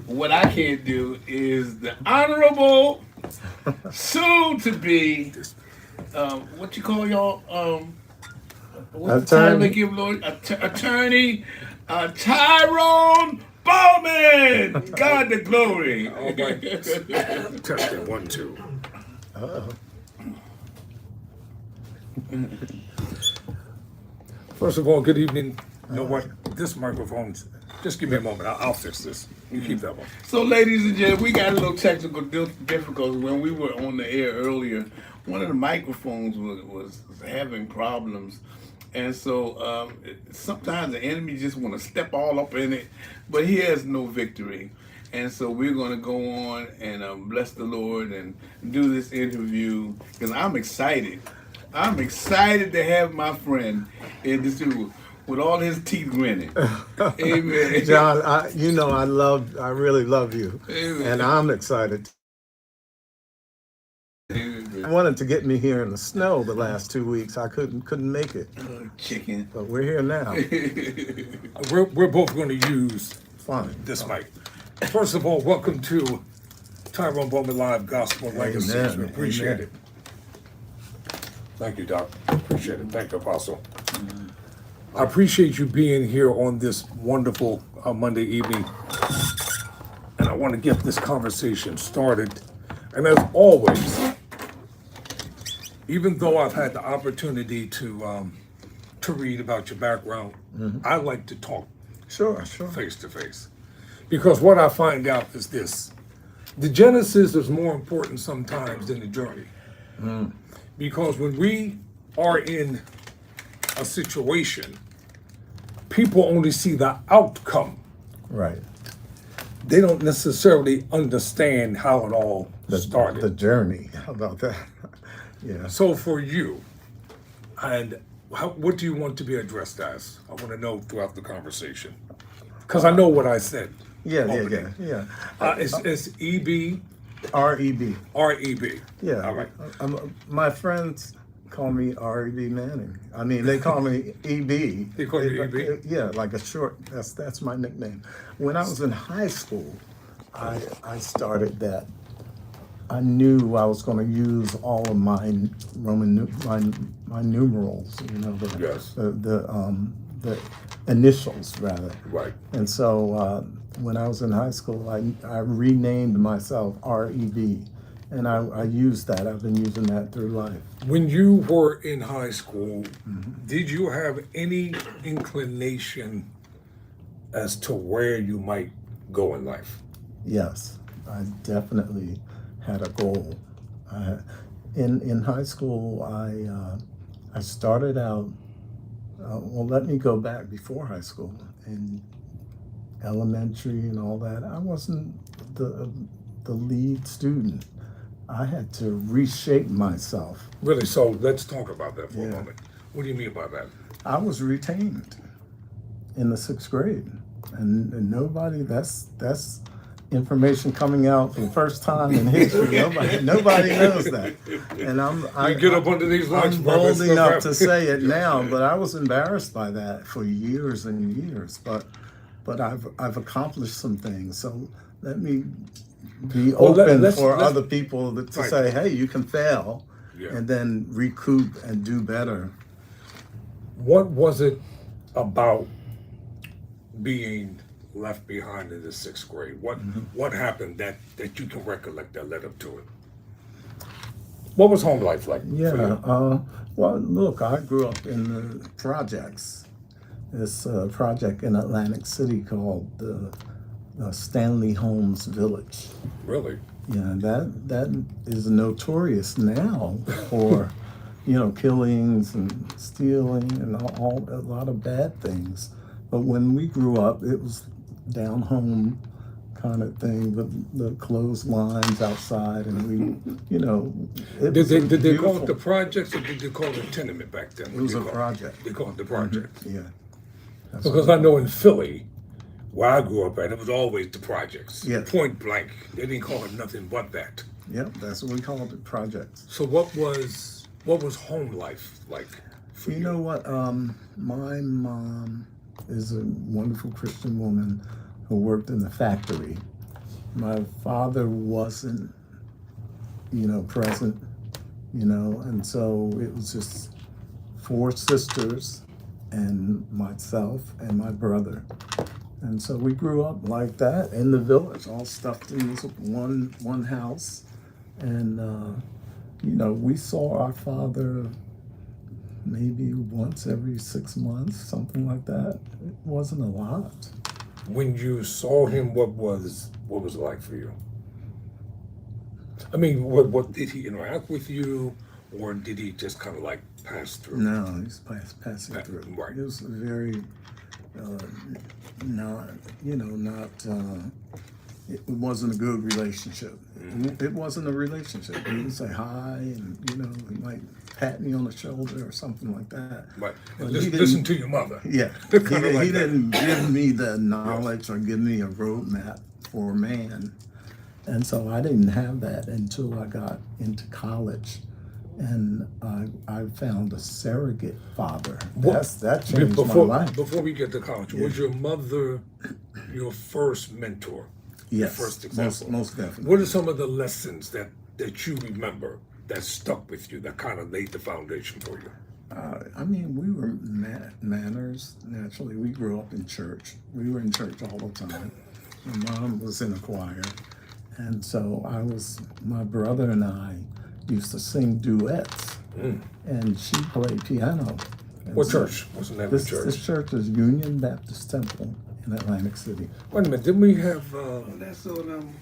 what I can't do is the honorable, soon to be, what you call y'all? What's the title they Attorney. give Lord? Attorney Tyrone Bowman. God the glory. All right. Testing 1, 2. Uh-oh. First of all, good evening. You know what? This microphone, just give me a moment. I'll fix this. You keep that one. So, ladies and gentlemen, we got a little technical difficulties when we were on the air earlier. One of the microphones was having problems, and so sometimes the enemy just want to step all up in it, but he has no victory. And so we're going to go on and bless the Lord and do this interview because I'm excited. I'm excited to have my friend in this studio with all his teeth grinning. Amen. John, I really love you, Amen. and I'm excited. I wanted to get me here in the snow the last 2 weeks. I couldn't make it, Chicken. but we're here now. We're both going to use Fine. this mic. First of all, welcome to Tyrone Bowman Live Gospel Legacies. Amen. We appreciate Amen. it. Thank you, Doc. Appreciate it. Thank you, Apostle. I appreciate you being here on this wonderful Monday evening. And I want to get this conversation started. And as always, even though I've had the opportunity to read about your background, I like to talk Sure. face to face. Because what I find out is this: the genesis is more important sometimes than the journey. Because when we are in a situation, people only see the outcome. Right. They don't necessarily understand how it all started. The journey. How about that? Yeah. So for you, and what do you want to be addressed as? I want to know throughout the conversation. Because I know what I said. Yeah. It's EB, REB. REB. Yeah. All right. My friends call me REB Manning. I mean, they call me EB. They call you EB? Yeah, like a short. That's my nickname. When I was in high school, I started that. I knew I was going to use all of my my numerals. You know, Yes. the initials rather. Right. And so when I was in high school, I renamed myself REB, and I used that. I've been using that through life. When you were in high school, did you have any inclination as to where you might go in life? Yes, I definitely had a goal. In high school, I started out. Well, let me go back before high school. In elementary and all that, I wasn't the lead student. I had to reshape myself. Really? So let's talk about that for a Yeah. moment. What do you mean by that? I was retained in the 6th grade, and nobody. That's information coming out for the first time in history. Nobody knows that. And I get up under these lights, I'm brother, bold stuff enough to happens. say it now, but I was embarrassed by that for years and years. But I've accomplished some things. So let me be Well, open let's- for let's- other people to Right. say, hey, you can fail, Yeah. and then recoup and do better. What was it about being left behind in the 6th grade? What happened that you can recollect that led up to it? What was home life like? for Yeah. you? Well, look, I grew up in the projects. This project in Atlantic City called the Stanley Homes Village. Really? Yeah, that is notorious now for, killings and stealing and a lot of bad things. But when we grew up, it was down home kind of thing, the clotheslines outside, and we, it Did was they call beautiful. it the projects or did they call it tenement back then? It was They a call- project. They called it the project. Yeah. That's Because I know in Philly, where I grew up at, it was always the projects. Yeah. Point blank. They didn't call it nothing but that. Yep, that's what we called it, projects. So what was home life like for you? You know what? My mom is a wonderful Christian woman. who worked in the factory. My father wasn't, present, and so it was just 4 sisters and myself and my brother. And so we grew up like that in the village, all stuffed in this one house. And, we saw our father maybe once every 6 months, something like that. It wasn't a lot. When you saw him, what was it like for you? I mean, what did he interact with you, or did he just kind of like pass through? No, he was passing through. Right. It was very, not, it wasn't a good relationship. It wasn't a relationship. He would say hi, and he might pat me on the shoulder or something like that. Right. But Listen to your mother. Yeah, he didn't give me the knowledge or give me a roadmap for a man, and so I didn't have that until I got into college, and I found a surrogate father. That changed my life. Before we get to college, was your mother your first mentor? Yes, First example. most definitely. What are some of the lessons that you remember that stuck with you, that kind of laid the foundation for you? We were manners, naturally. We grew up in church. We were in church all the time. My mom was in a choir. And so my brother and I used to sing duets. And she played piano. And What church? What's the name of the church? This church is Union Baptist Temple in Atlantic City. Wait a minute, didn't we have, That's on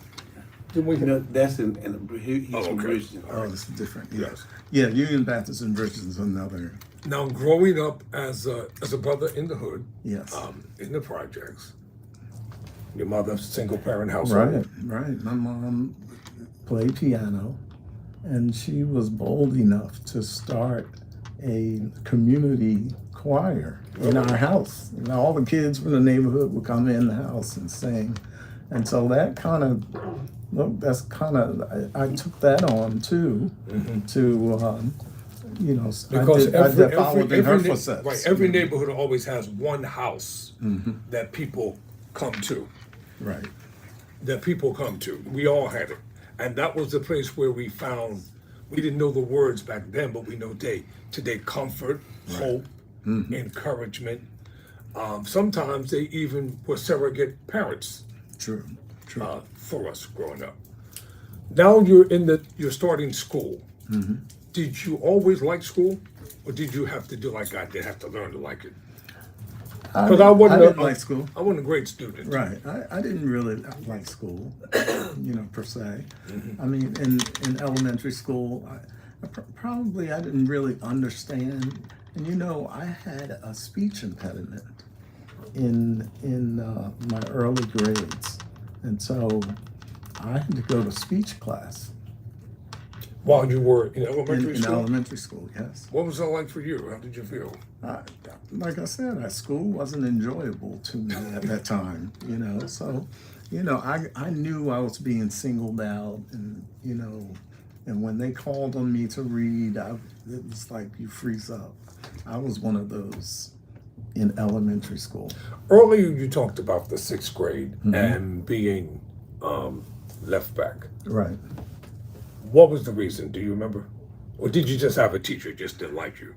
didn't we have, that's in he's from okay. Richmond. Oh, it's different. Yes. Yeah, Union Baptist in Richmond is another. now growing up as a brother in the hood, Yes. in the projects, your mother, single parent household. Right. My mom played piano, and she was bold enough to start a community choir in our house. All the kids from the neighborhood would come in the house and sing. And so that kind of, I took that on too, to, Because I followed in her footsteps. Right, every neighborhood always has one house that people come to. Right. That people come to. We all had it. And that was the place where we found, we didn't know the words back then, but we know today comfort, hope, encouragement. Sometimes they even were surrogate parents True. for us growing up. Now you're starting school. Did you always like school, or did you have to do like I did, have to learn to like it? Because I didn't like school. I wasn't a great student. Right. I didn't really like school, per se. I mean, in elementary school, probably I didn't really understand. And I had a speech impediment in my early grades, and so I had to go to speech class. While you were in elementary In school? elementary school, yes. What was that like for you? How did you feel? Like I said, school wasn't enjoyable to me at that time, So, I knew I was being singled out, and and when they called on me to read, it was like you freeze up. I was one of those in elementary school. Earlier, you talked about the 6th grade and being left back. Right. What was the reason? Do you remember? Or did you just have a teacher who just didn't like you?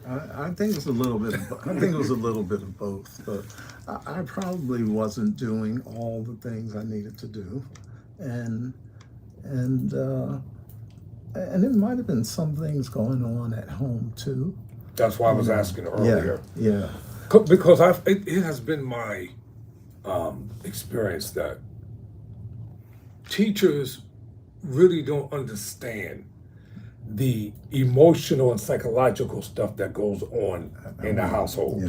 I think it was a little bit. I think it was a little bit of both, but I probably wasn't doing all the things I needed to do, and it might have been some things going on at home too. That's why I was asking earlier. Yeah. Because it has been my experience that teachers really don't understand the emotional and psychological stuff that goes on in the household,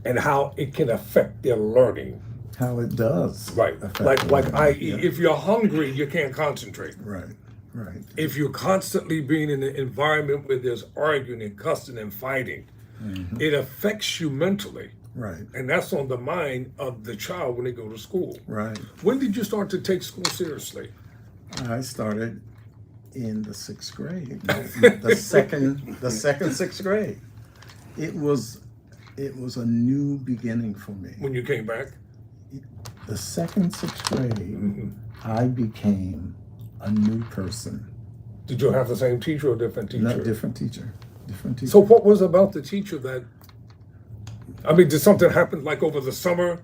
and how it can affect their learning. How it does. Right. Like i.e., if you're hungry, you can't concentrate. Right. If you're constantly being in an environment where there's arguing and cussing and fighting, it affects you mentally. Right. And that's on the mind of the child when they go to school. Right. When did you start to take school seriously? I started in the 6th grade. the second 6th grade. It was a new beginning for me. When you came back? the second, sixth grade, I became a new person. Did you have the same teacher or different teacher? No, different teacher. Different teacher. So what was about the teacher that, I mean, did something happen like over the summer?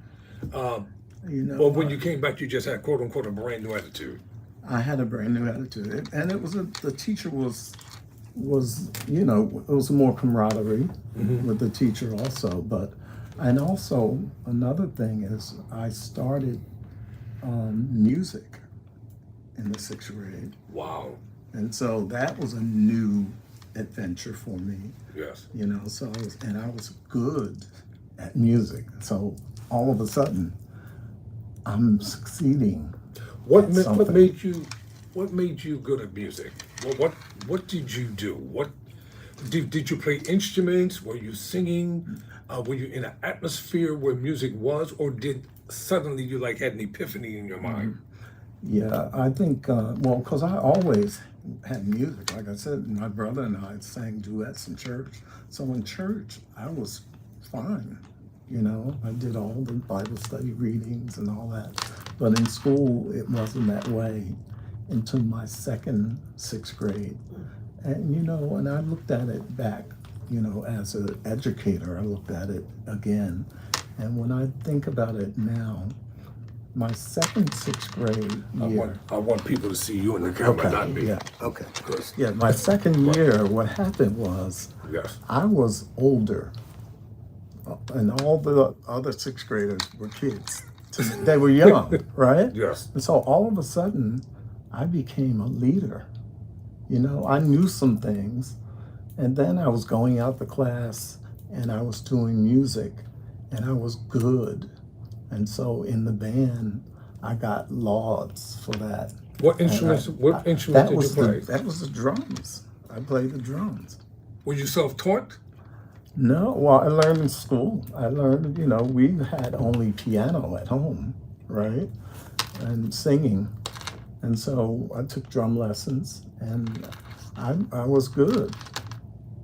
Or when you came back, you just had quote unquote a brand new attitude? I had a brand new attitude, and it was the teacher was it was more camaraderie with the teacher also, and also another thing is I started music in the sixth grade. Wow. And so that was a new adventure for me. Yes. So I was good at music. So all of a sudden, I'm succeeding. What made you good at music? What did you do? What did you play instruments? Were you singing? Were you in an atmosphere where music was, or did suddenly you like had an epiphany in your mind? Yeah, I think because I always had music. Like I said, my brother and I sang duets in church. So in church, I was fine. I did all the Bible study readings and all that. But in school, it wasn't that way until my second, sixth grade. And, and I looked at it back, as an educator, I looked at it again. And when I think about it now, my second, sixth grade year. I want people to see you in the camera, not me. Yeah, okay. Yeah, my second year, what happened was I was older. And all the other sixth graders were kids. They were young, right? Yes. And so all of a sudden, I became a leader. I knew some things. And then I was going out the class and I was doing music and I was good. And so in the band, I got lauds for that. What instruments did you play? That was the drums. I played the drums. Were you self-taught? No, well, I learned in school. I learned, we had only piano at home, right? And singing. And so I took drum lessons and I was good.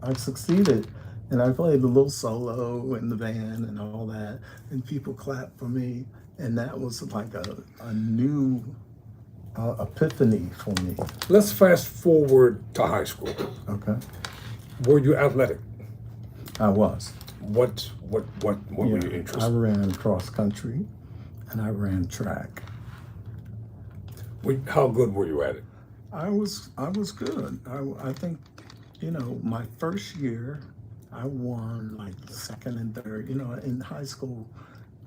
I succeeded. And I played a little solo in the band and all that. And people clapped for me. And that was like a new epiphany for me. Let's fast forward to high school. Okay. Were you athletic? I was. What were you interested I ran cross country and I ran track. How good were you at it? I was good. I think, my first year I won like second and third. In high school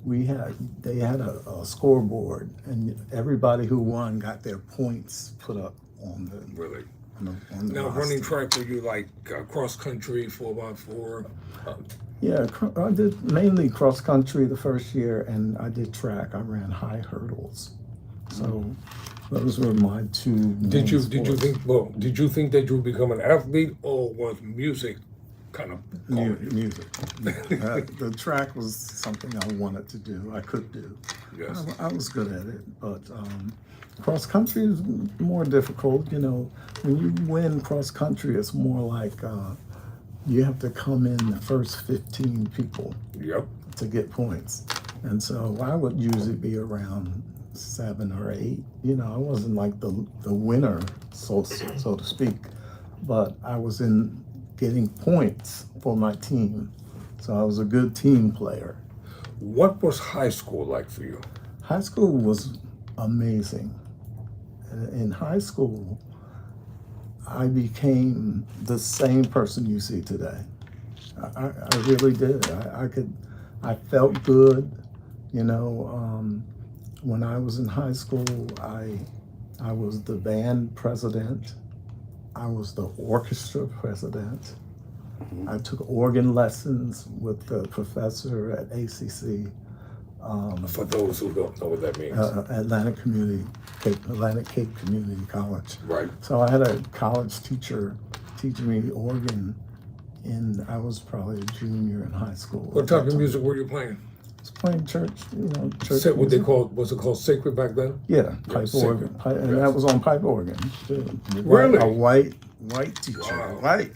they had a scoreboard and everybody who won got their points put up on the Really? Now, running track, were you like cross country, 4x4? Yeah, I did mainly cross country the first year, and I did track. I ran high hurdles, so those were my two. Did you think that you would become an athlete, or was music kind of music? The track was something I wanted to do. I could do. Yes. I was good at it, but. Cross country is more difficult. When you win cross country, it's more like you have to come in the first 15 people to get points. And so I would usually be around 7 or 8. I wasn't like the winner, so to speak, but I was in getting points for my team. So I was a good team player. What was high school like for you? High school was amazing. In high school, I became the same person you see today. I really did. I felt good. When I was in high school, I was the band president. I was the orchestra president. I took organ lessons with the professor at ACC. For those who don't know what that means. Atlantic Cape Community College. Right. So I had a college teacher teaching me organ, and I was probably a junior in high school. What type of music were you playing? I was playing church, church What music. was it called sacred back then? Yeah, pipe organ. And that was on pipe organ too. Really? A white white teacher, Wow. white.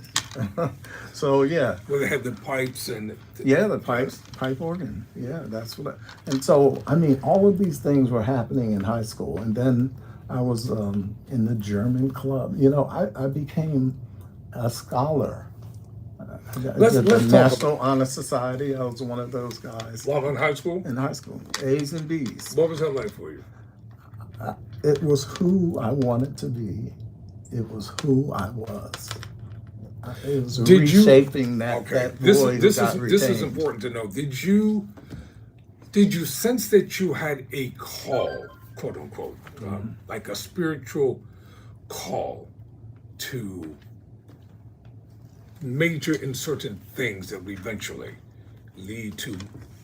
So yeah, Well, they had the pipes and the pipe organ. Yeah, that's what. And so I mean, all of these things were happening in high school, and then I was in the German club. You know, I became a scholar. I Let's did the talk National Honor Society. I was one of those guys while in high school. in high school. A's and B's. What was that like for you? It was who I wanted to be. It was who I was. It was Did you- reshaping that This boy this who got is retained. this is important to know. Did you sense that you had a call, quote unquote, like a spiritual call to major in certain things that would eventually lead to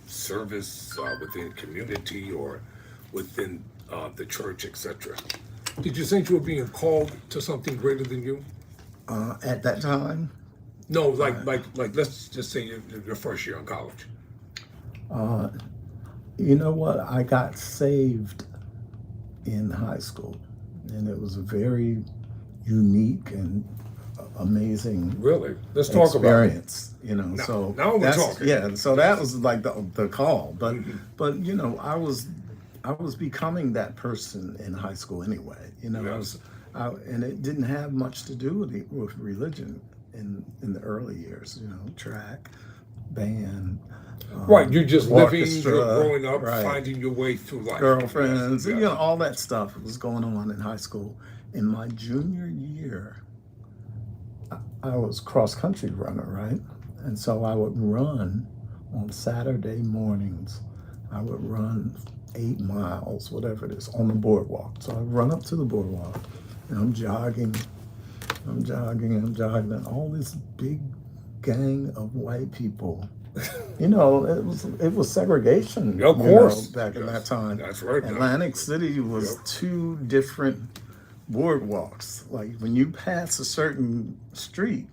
service within community or within the church, etc.? Did you think you were being called to something greater than you? At that time, No, like let's just say your first year in college. you know what? I got saved in high school, and it was a very unique and amazing Really? Let's talk about it. experience. You know, Now- so now we're that's, talking. yeah. So that was like the call, but Mm-hmm. but you know, I was becoming that person in high school anyway. You know, Yes. and it didn't have much to do with religion in the early years. You know, track, band, Right, you're just living, orchestra, you're growing up, right. finding your way through life. girlfriends, and Yes. you know, all that stuff was going on in high school. In my junior year, I was cross country runner, right? And so I would run on Saturday mornings. I would run 8 miles, whatever it is, on the boardwalk. So I run up to the boardwalk, and I'm jogging, and all this big gang of white people. You know, it was segregation. Of you course. know, back in that time. That's right. Atlantic City was Yep. 2 different boardwalks. Like when you pass a certain street,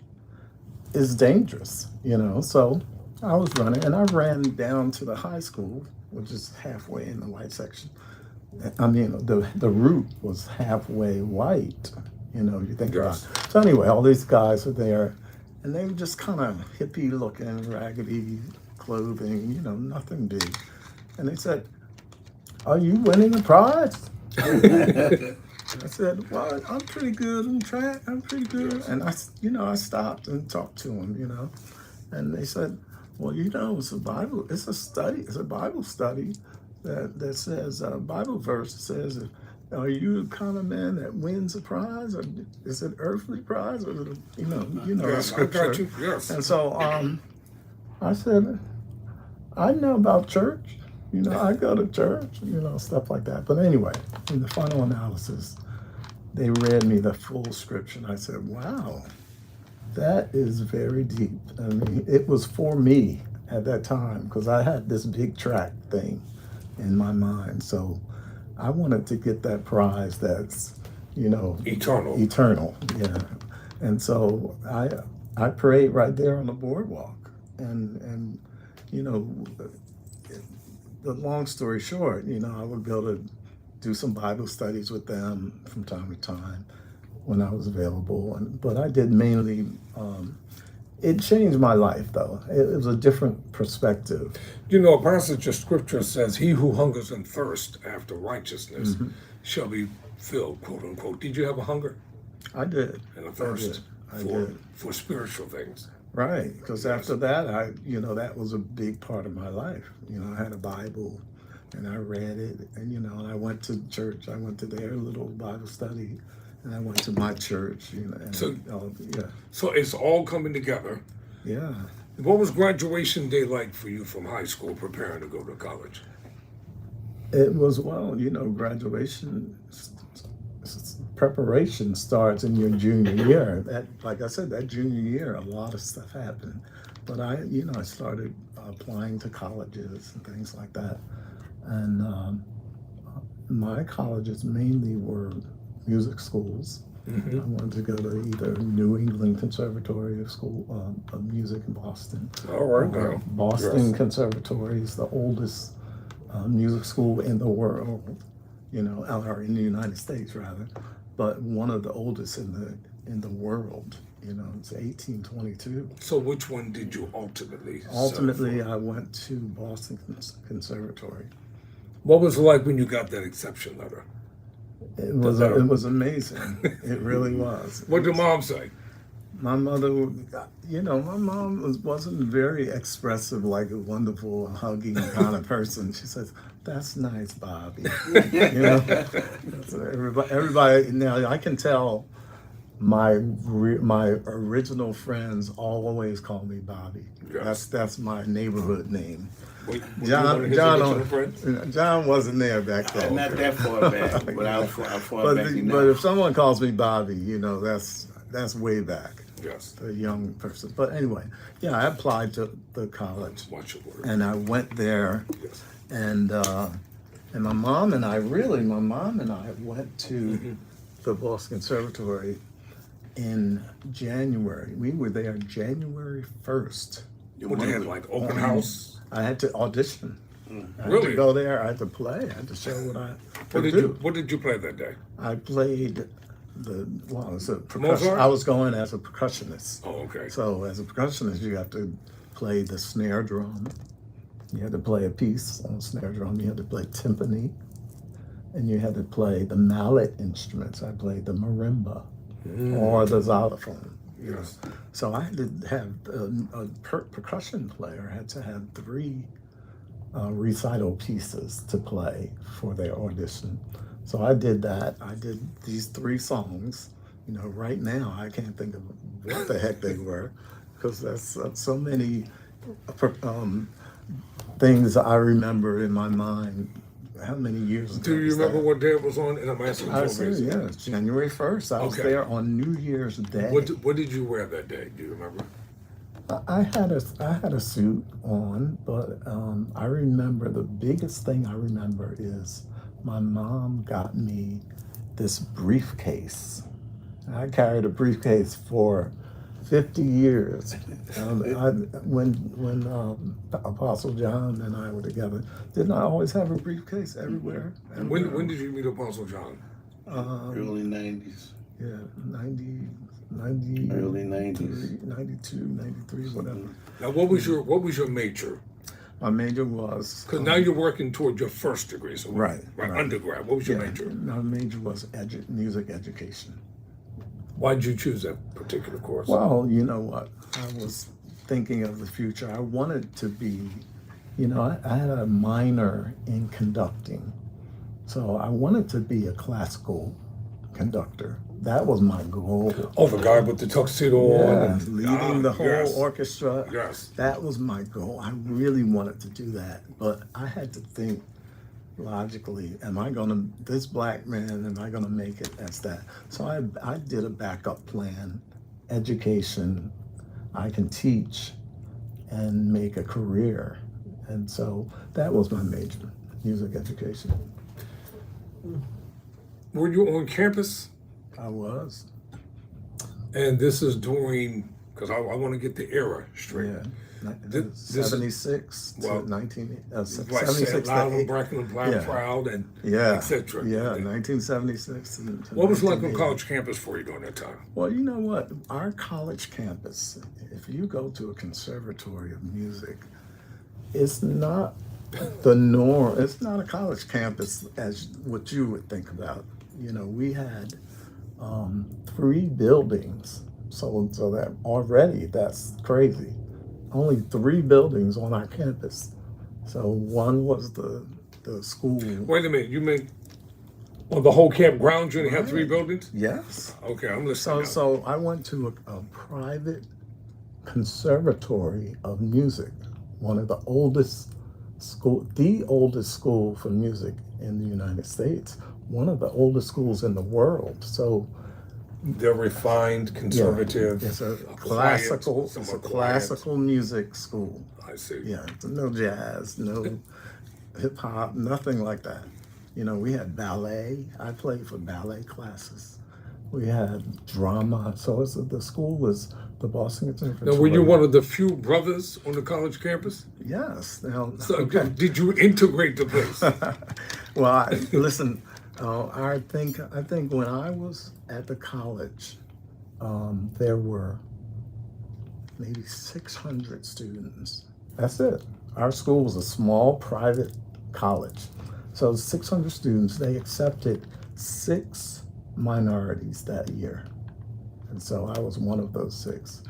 it's dangerous, you know. So I was running, and I ran down to the high school, which is halfway in the white section. I mean, the route was halfway white, you know. You think about Yes. it. So anyway, all these guys are there, and they were just kind of hippie looking, raggedy clothing, you know, nothing big. And they said, "Are you winning a prize?" I said, "Well, I'm pretty good in track. I'm pretty good." And I stopped and talked to them, you know. And they said, "Well, you know, it's a Bible study that says, a Bible verse says, are you the kind of man that wins a prize, or is it earthly prize, or is it, you know Yes, I scripture?" got you. Yes. And so I said, "I know about church. You know, I go to church, you know, stuff like that." But anyway, in the final analysis, they read me the full scripture, and I said, "Wow, that is very deep." I mean, it was for me at that time because I had this big track thing in my mind. So I wanted to get that prize that's, you know, Eternal. yeah. And so I prayed right there on the boardwalk, and you know, the long story short, you know, I would be able to do some Bible studies with them from time to time when I was available. But I did mainly. It changed my life, though. It was a different perspective. You know, a passage of scripture says, "He who hungers and thirsts after righteousness Mm-hmm. shall be filled," quote unquote. Did you have a hunger I did. and a thirst I did. for spiritual things? Right, because after that, that was a big part of my life. You know, I had a Bible, and I read it, and you know, and I went to church. I went to their little Bible study, and I went to my church. You know, and So- yeah, So it's all coming together. yeah. What was graduation day like for you from high school preparing to go to college? It was, you know, preparation starts in your junior year. That, like I said, that junior year, a lot of stuff happened. But I started applying to colleges and things like that. And my colleges mainly were music schools. Mm-hmm. I wanted to go to either New England Conservatory of Music in Boston, All right, or now. Boston Yes. Conservatory is the oldest music school in the world, you know, or in the United States rather, but one of the oldest in in the world. You know, it's 1822. So which one did you ultimately? Ultimately, settle for? I went to Boston Conservatory. What was it like when you got that acceptance letter? It was amazing. It really was. What did mom say? My mother, you know, my mom wasn't very expressive, like a wonderful, hugging kind of person. She says, "That's nice, Bobby." You know, so everybody. Now I can tell my original friends always call me Bobby. Yes. That's my neighborhood name. Were you one of his original friends? John wasn't there back then. Not that far back, but how far back you know. But if someone calls me Bobby, you know, that's way back. Yes. A young person. But anyway, yeah, I applied to the college, Watch your word. and I went there, Yes. and my mom and I went to the Boston Conservatory in January. We were there January 1st. What they had like open house? I had to audition. I had Really? to go there. I had to play. I had to show what I could do. What did you play that day? I played it was a percussion. Mozart? I was going as a percussionist. Oh, okay. So as a percussionist, you have to play the snare drum. You had to play a piece on snare drum. You had to play timpani, and you had to play the mallet instruments. I played the marimba or the xylophone. Yes. So I had to have a percussion player had to have 3 recital pieces to play for their audition. So I did that. I did these 3 songs. You know, right now I can't think of what the heck they were, because there's so many things I remember in my mind. How many years ago? Do you remember what day it was on? And I'm asking I for a said, reason. yeah, it's January 1st. I was Okay. there on New Year's Day. What did you wear that day? Do you remember? I had a suit on, but I remember the biggest thing I remember is my mom got me this briefcase. I carried a briefcase for 50 years. When Apostle John and I were together, didn't I always have a briefcase everywhere? When did you meet Apostle John? Early 90s. Yeah, 90, Early 90s. 92, 93, whatever. Now, what was your major? My major was Because now you're working toward your first degree, so Right. undergrad. What was your yeah, major? my major was music education. Why did you choose that particular course? Well, you know what? I was thinking of the future. I wanted to be, you know, I had a minor in conducting. So I wanted to be a classical conductor. That was my goal. Oh, the guy with the tuxedo on. Yeah, And, leading the whole yes. orchestra. Yes. That was my goal. I really wanted to do that. But I had to think logically, this black man, am I gonna make it as that? So I did a backup plan, education, I can teach and make a career. And so that was my major, music education. Were you on campus? I was, And this is during, because I want to get the era straight. yeah. This is- 76 well, to 19, Like 76 St. to Loud and 8. Bracken, Black Yeah. Proud, and Yeah, etc. yeah, 1976. to What was it like on 1980. college campus for you during that time? Well, you know what? Our college campus, if you go to a conservatory of music, it's not the norm. It's not a college campus as what you would think about. You know, we had 3 buildings. So that already, that's crazy. Only 3 buildings on our campus. So one was the school. Wait a minute, you mean on the whole campground you only had 3 Right. buildings? Yes. Okay, I'm listening. now. So I went to a private conservatory of music, one of the oldest the oldest school for music in the United States, one of the oldest schools in the world. So They're refined, conservative. it's a quiet, classical, somewhat quiet. music school. I see. Yeah, no jazz, no hip hop, nothing like that. You know, we had ballet. I played for ballet classes. We had drama. So the school was the Boston Conservatory. Now, were you one of the few brothers on the college campus? Yes. Now, So, okay. did you integrate the place? Listen. I think when I was at the college, there were maybe 600 students. That's it. Our school was a small private college. So 600 students, they accepted 6 minorities that year. And so I was one of those 6.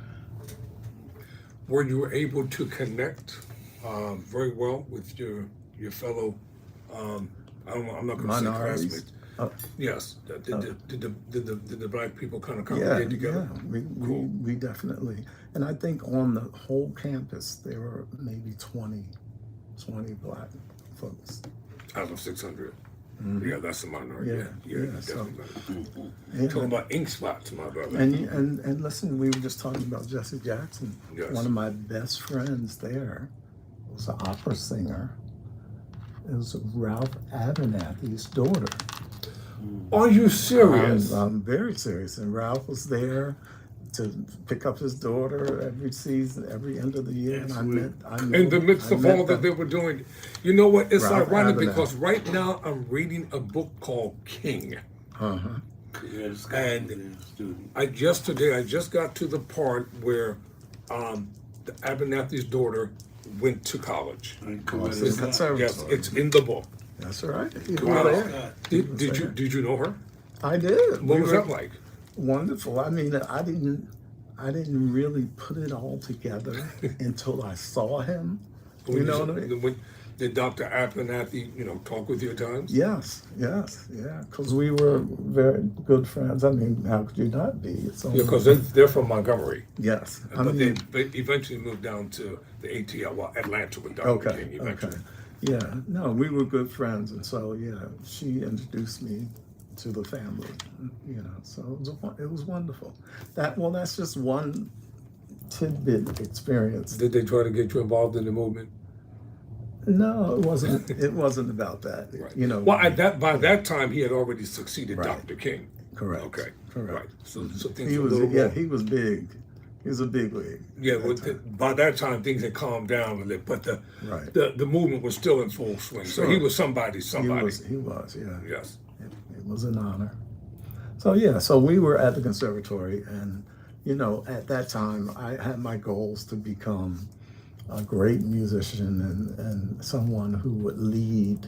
Were you able to connect very well with your fellow, I'm not going to say Minorities? classmates. Oh. Yes. Did the black people kind of Yeah, congregate together? yeah, we definitely, and I think on the whole campus, there were maybe 20 black folks. Out of 600. Yeah, that's a minority. Yeah, Yeah, yeah, so- definitely. Yeah. Talking about ink spots, my brother. And listen, we were just talking about Jesse Jackson. Yes. One of my best friends there was an opera singer. It was Ralph Abernathy's daughter. Are you serious? I'm very serious. And Ralph was there to pick up his daughter every season, every end of the year. And I met In the midst of all that they were doing. You know what? It's Ralph ironic Abernathy. because right now I'm reading a book called King. Uh-huh. And I just got to the part where the Abernathy's daughter went to college. Conservatory. Yes, it's in the book. That's right. You Wow. were there. Did you know her? I did. What We was were that like? Wonderful. I mean, I didn't really put it all together until I saw him. You know what I mean? Did Dr. Abernathy, talk with you at times? Yes, yeah. Because we were very good friends. I mean, how could you not be? It's only, Yeah, because they're from Montgomery. yes. I But mean, they eventually moved down to the ATL, well, Atlanta with Dr. okay, King eventually. okay. Yeah, no, we were good friends, and so yeah, she introduced me to the family. So it was wonderful. That's just one tidbit experience. Did they try to get you involved in the movement? No, it wasn't. It wasn't about that. Right. Well, by that time he had already succeeded Right. Dr. King. Correct. Okay. Correct. Right. So things He were a was. little Yeah, more. he was big. He was a big league. Yeah, at that time. by that time things had calmed down a little, but Right. the movement was still in full swing. So he Sure. was somebody. He was. Yeah. Yes. It was an honor. So yeah, so we were at the conservatory, and at that time I had my goals to become a great musician and someone who would lead.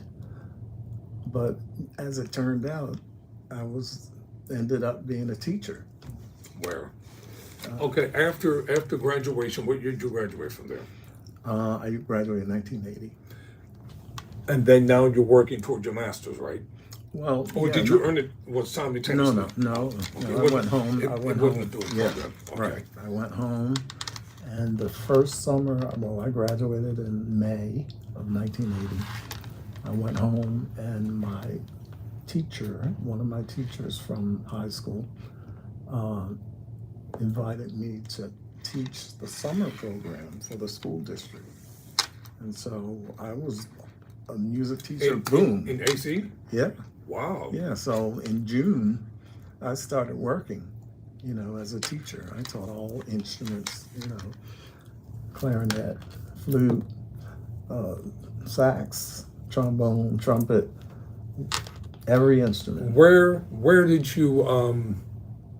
But as it turned out, I ended up being a teacher. Where? Okay. After graduation, what year did you graduate from there? I graduated in 1980. And then now you're working toward your master's, right? Well, Or yeah, did you earn it simultaneously? No. Okay, I went home. It I went wasn't home. a dual Yeah, program. Okay. right. I went home, and the first summer, I graduated in May of 1980. I went home, and my teacher, one of my teachers from high school, invited me to teach the summer program for the school district. And so I was a music teacher. Boom. In AC? Yeah. Wow. Yeah, so in June, I started working, as a teacher. I taught all instruments, clarinet, flute, sax, trombone, trumpet, every instrument. Where did you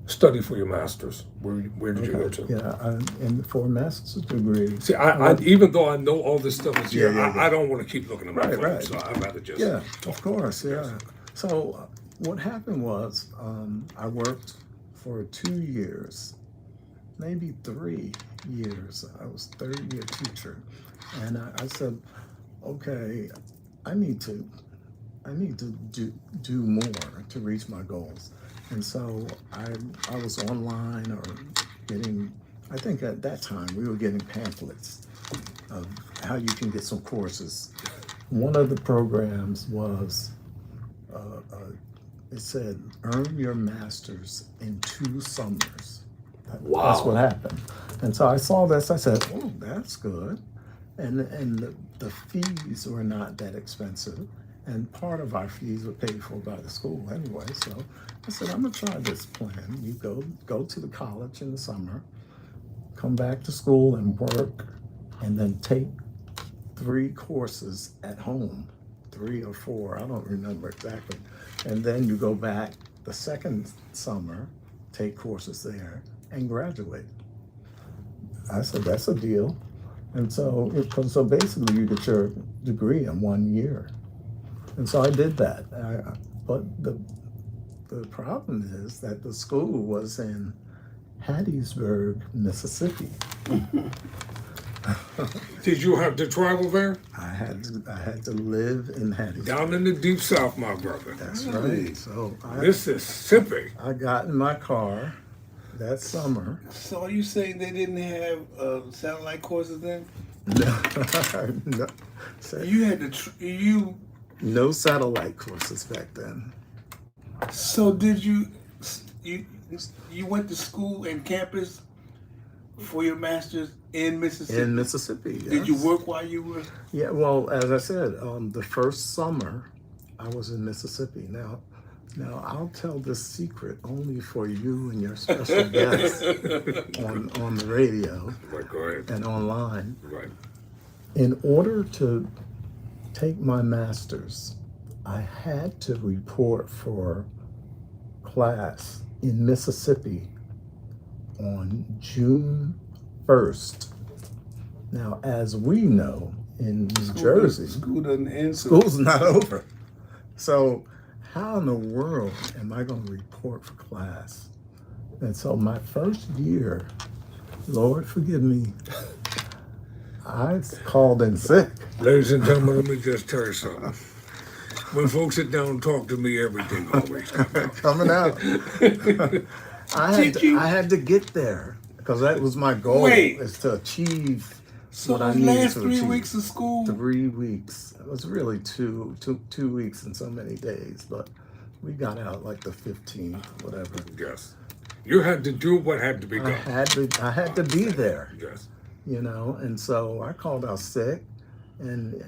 study for your master's? Where did you go to? Yeah, and for a master's degree. See, I even though I know all this stuff is here, Yeah. I don't want to keep looking at my phone, Right. so I'd rather just Yeah, talk. of course, yeah. So what happened was I worked for 2 years, maybe 3 years. I was third-year teacher, and I said, okay, I need to do more to reach my goals. And so I was online or getting, I think at that time we were getting pamphlets of how you can get some courses. One of the programs was, it said, earn your master's in 2 summers. Wow. That's what happened. And so I saw this, I said, oh, that's good. And the fees were not that expensive. And part of our fees were paid for by the school anyway. So I said, I'm gonna try this plan. You go to the college in the summer, come back to school and work, and then take 3 courses at home, 3 or 4, I don't remember exactly. And then you go back the second summer, take courses there, and graduate. I said, that's a deal. And so basically you get your degree in 1 year. And so I did that. But the problem is that the school was in Hattiesburg, Mississippi. Did you have to travel there? I had to live in Hattiesburg. Down in the deep south, my brother. That's right. So Mississippi. I got in my car that summer. So are you saying they didn't have satellite courses then? No, You had to no satellite courses back then. So did you went to school and campus for your master's in Mississippi? In Mississippi, yes. Did you work while you were? Yeah, well, as I said, the first summer I was in Mississippi. Now I'll tell this secret only for you and your special guests on the radio Right, go ahead. and online. Right. In order to take my master's, I had to report for class in Mississippi on June 1st. Now, as we know, in New Jersey, School doesn't end. school's not over. So how in the world am I going to report for class? And so my first year, Lord forgive me, I called in sick. Ladies and gentlemen, let me just tell you something. When folks sit down and talk to me, everything always comes out. Coming out. I had to get there because that was my goal, Wait. is to achieve So what I those needed last to 3 achieve. weeks of school. 3 weeks. It was really two weeks and so many days, but we got out like the 15th, whatever. Yes. You had to do what had to be I done. had to be there, Yes. you know, and so I called out sick, and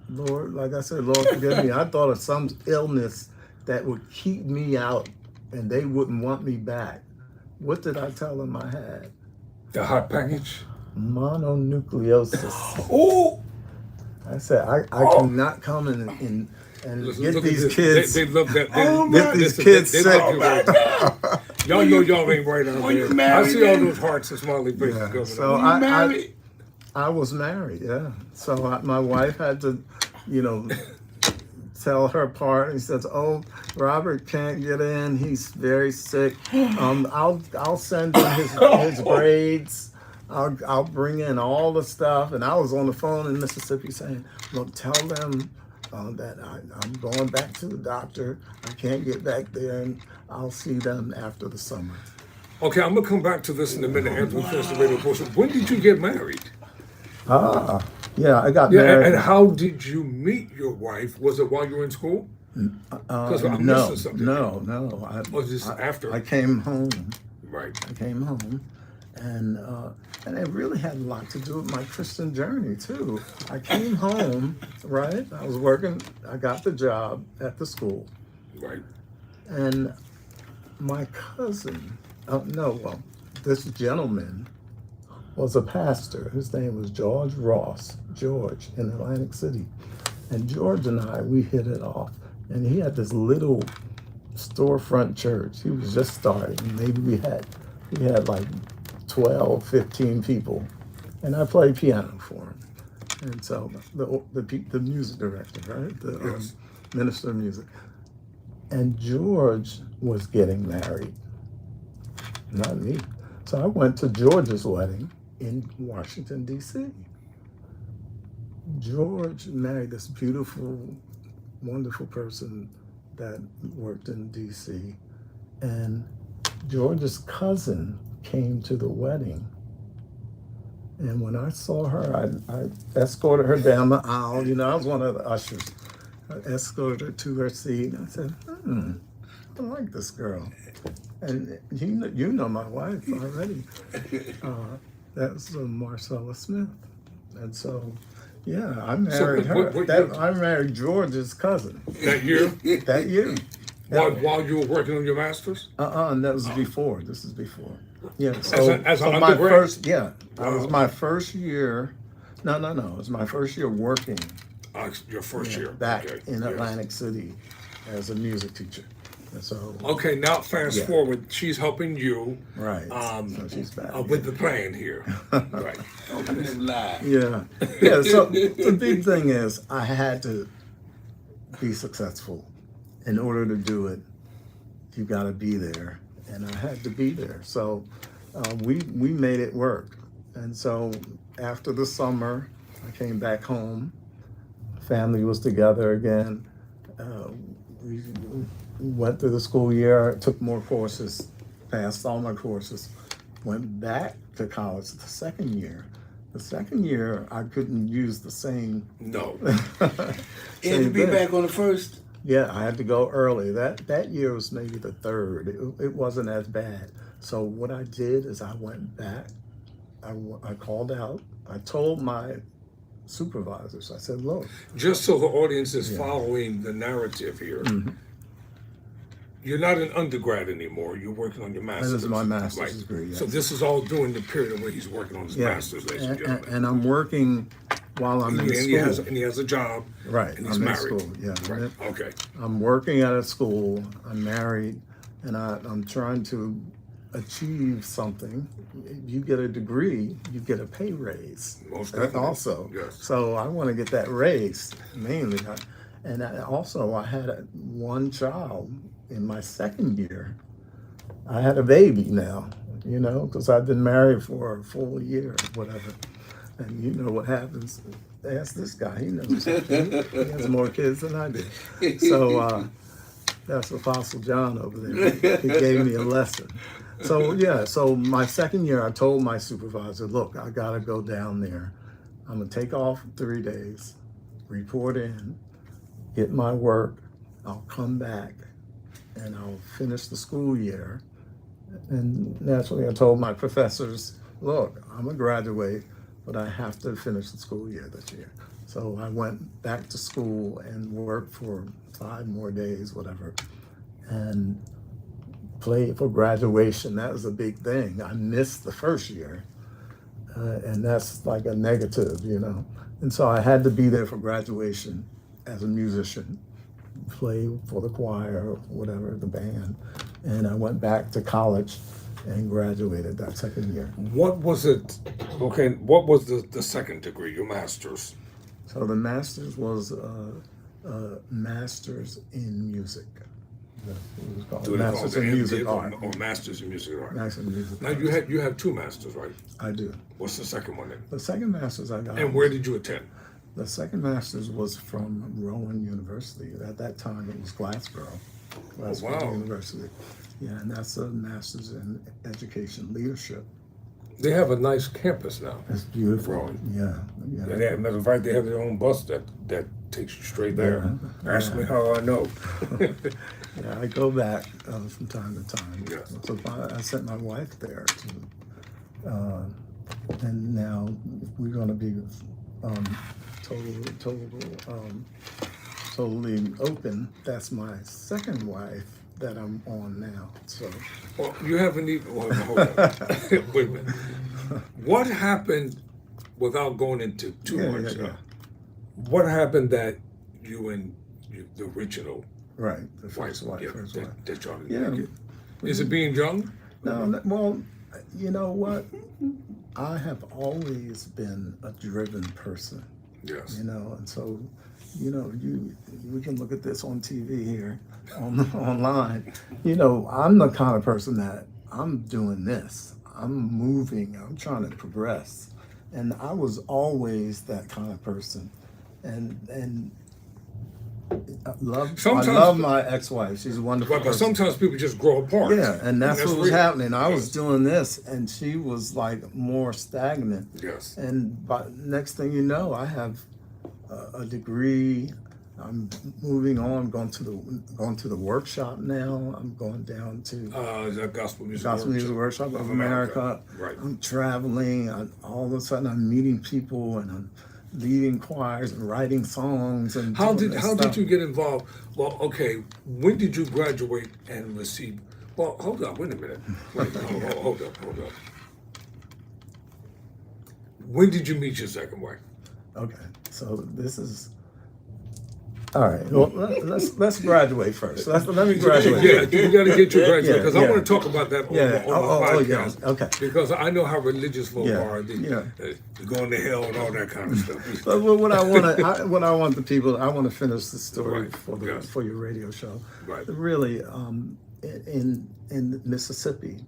Lord, like I said, Lord forgive me, I thought of some illness that would keep me out and they wouldn't want me back. What did I tell them I had? The hot package. Mononucleosis. Oh, I said, I cannot come and Listen, get look at these this. kids. They love that. Get these kids they sick. love you right there. Y'all know y'all ain't right on Were you there. I married see all then? those hearts and smiley faces Yeah, coming so up. were you married? I was married, yeah. So my wife had to, tell her part. He says, "Oh, Robert can't get in. He's very sick. I'll send him his grades. I'll bring in all the stuff." And I was on the phone in Mississippi saying, "Look, tell them that I'm going back to the doctor. I can't get back there, and I'll see them after the summer." Okay, I'm gonna come back to this in a minute after we finish the radio portion. When did you get married? Yeah, I got Yeah, married. and how did you meet your wife? Was it while you were in school? Because I'm No. missing something. I, Was this after? I came home. Right. I came home, and it really had a lot to do with my Christian journey too. I came home, right? I was working. I got the job at the school, Right. and my cousin, this gentleman was a pastor. His name was George in Atlantic City, and George and we hit it off. And he had this little storefront church. He was just starting. Maybe we had like 12, 15 people, and I played piano for him. And so the music director, right, the Yes. minister of music, and George was getting married, not me. So I went to George's wedding in Washington, D.C. George married this beautiful, wonderful person that worked in D.C. And George's cousin came to the wedding. And when I saw her, I escorted her down the aisle. I was one of the ushers. I escorted her to her seat. And I said, I like this girl. And you know my wife already. That's Marcella Smith. And so, yeah, I married her. what year? I married George's cousin That year? that year. While you were working on your master's? And that was before. This is before. Yeah. So, As an my undergrad? first, yeah, that was my first year. No. It was my first year working Your first year. back Okay. in Yes. Atlantic City as a music teacher. And so, Okay, now fast Yeah. forward. She's helping you right. So she's back. with the plan here. Right. Open it live. Yeah. Yeah. So the big thing is I had to be successful. In order to do it, you got to be there. And I had to be there. So we made it work. And so after the summer, I came back home. Family was together again. We went through the school year, took more courses, passed all my courses, went back to college the second year. The second year, I couldn't use the same. No. You had to be thing. back on the first. Yeah, I had to go early. That year was maybe the third. It wasn't as bad. So what I did is I went back. I called out. I told my supervisors. I said, look. Just so the audience is following the narrative here, you're not an undergrad anymore. You're working on your master's. This is my master's Right. degree. Yes. So this is all during the period where he's working on his master's, ladies and gentlemen. And I'm working while I'm in And school. he has a job. Right, And he's I'm in married. school, yeah. Right. Okay. I'm working at a school. I'm married, and I'm trying to achieve something. You get a degree, you get a pay raise. Most That definitely. also. Yes. So I want to get that raise mainly. And I had one child in my second year. I had a baby now, because I've been married for a full year or whatever. And you know what happens. Ask this guy, he knows. He has more kids than I do. So that's Apostle John over there. He gave me a lesson. So my second year, I told my supervisor, look, I got to go down there. I'm going to take off 3 days, report in, get my work. I'll come back and I'll finish the school year. And naturally, I told my professors, look, I'm going to graduate, but I have to finish the school year this year. So I went back to school and worked for 5 more days, whatever, and played for graduation. That was a big thing. I missed the first year, and that's like a negative, And so I had to be there for graduation as a musician, play for the choir or whatever, the band. And I went back to college and graduated that second year. What was it? Okay, what was the second degree, your master's? So the master's was master's in music. That's what it was called. Do they call Master's it in the music MDiv art. or master's in music art? Master's in music Now art. you have 2 masters, right? I do. What's the second one then? The second master's I got. And where did you attend? The second master's was from Rowan University. At that time, it was Glassboro wow. University. Yeah, and that's a master's in education leadership. They have a nice campus now. It's beautiful. Rowan. Yeah. And they, matter of fact, they have their own bus that takes you straight there. Ask me how I know. Yeah, I go back from time to time. Yes. So I sent my wife there and now we're going to be totally open. That's my second wife that I'm on now. So Well, you haven't even. Well, hold on. Wait a minute. What happened, without going into too much? Yeah. What happened that you and the original right, the first wife. that y'all didn't Yeah. make it? Is it being young? No, well, you know what? I have always been a driven person. Yes. And so, we can look at this on TV here, online. I'm the kind of person that I'm doing this. I'm moving. I'm trying to progress, and I was always that kind of person. And I love my ex-wife. She's a wonderful But person. sometimes people just grow apart. Yeah, and that's what was real. happening. I was Yes. doing this, and she was like more stagnant. Yes. And but next thing you know, I have a degree. I'm moving on, going to the workshop now. I'm going down to The Gospel Music Workshop of America. Right. I'm traveling. All of a sudden, I'm meeting people, and I'm leading choirs and writing songs. And How doing did this how stuff. did you get involved? Well, okay. When did you graduate and receive? Well, hold on. Wait a minute. Wait. Hold up. When did you meet your second wife? Okay, so this is All right. Well, let's graduate first. Let me graduate. Yeah, you got to get your graduate because I yeah. want to talk about that on Yeah. the podcast. Yeah. Okay. Because I know how religious folk Yeah, are. They, yeah. going to hell and all that kind of stuff. But what I want the people, I want to finish the story Right, for yes. your radio show. Right. Really, in Mississippi,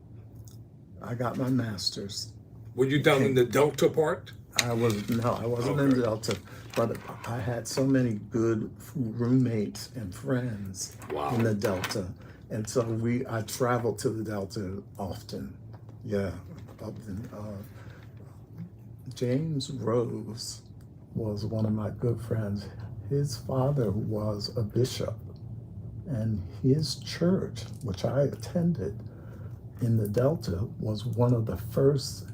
I got my master's. Were you down in the Delta part? I wasn't in Delta, but I had so many good roommates and friends Wow. in the Delta, and so I traveled to the Delta often. Yeah, often. James Rose was one of my good friends. His father was a bishop, and his church, which I attended in the Delta, was one of the first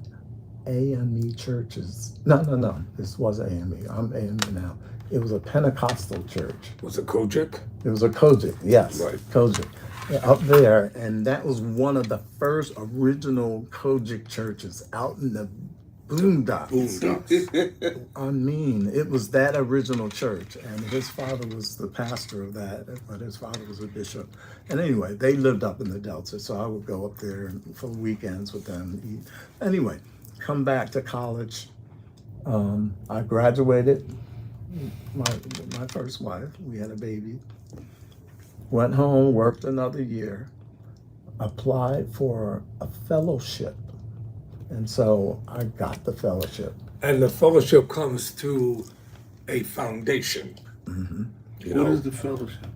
AME churches. No. This was AME. I'm AME now. It was a Pentecostal church. Was it Kojic? It was a Kojic, yes. Right. Kojic. Yeah, up there. And that was one of the first original Kojic churches out in the boondocks. I mean, it was that original church. And his father was the pastor of that, but his father was a bishop. And anyway, they lived up in the Delta, so I would go up there for weekends with them. Anyway, come back to college. I graduated. My first wife, we had a baby. Went home, worked another year, applied for a fellowship. And so I got the fellowship. And the fellowship comes to a foundation. Mm-hmm. What is the fellowship?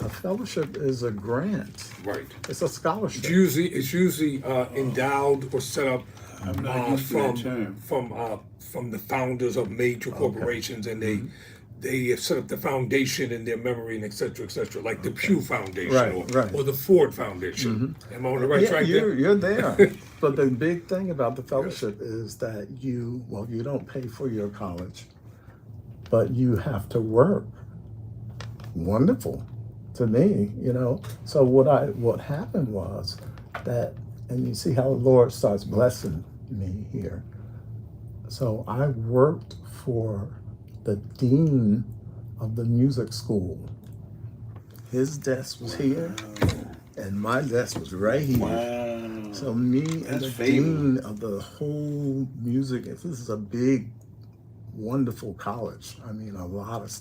A fellowship is a grant. Right. It's a scholarship. It's usually endowed or set up I'm not used to that term. from the founders of major corporations, and they have set up the foundation in their memory, and et cetera, like the Pew Foundation or the Ford Foundation. Am I on the right track there? You're there. But the big thing about the fellowship is that you don't pay for your college, but you have to work. Wonderful to me, So what happened was that, and you see how the Lord starts blessing me here. So I worked for the dean of the music school. His desk was here, and my desk was right here. Wow. So me and the dean of the whole music, this is a big, wonderful college. I mean, a lot of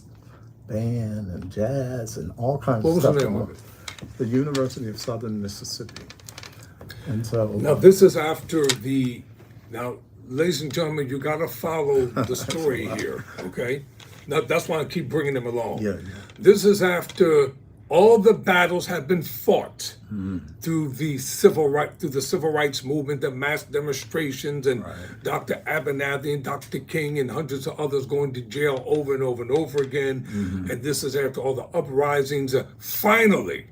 band and jazz and all kinds of stuff. What was the name of it? The University of Southern Mississippi. And so Now this is after now, ladies and gentlemen, you got to follow the story here, okay? Now that's why I keep bringing them along. Yeah. This is after all the battles have been fought through the civil rights movement, the mass demonstrations, and Dr. Abernathy and Dr. King and hundreds of others going to jail over and over and over again. And this is after all the uprisings. Finally,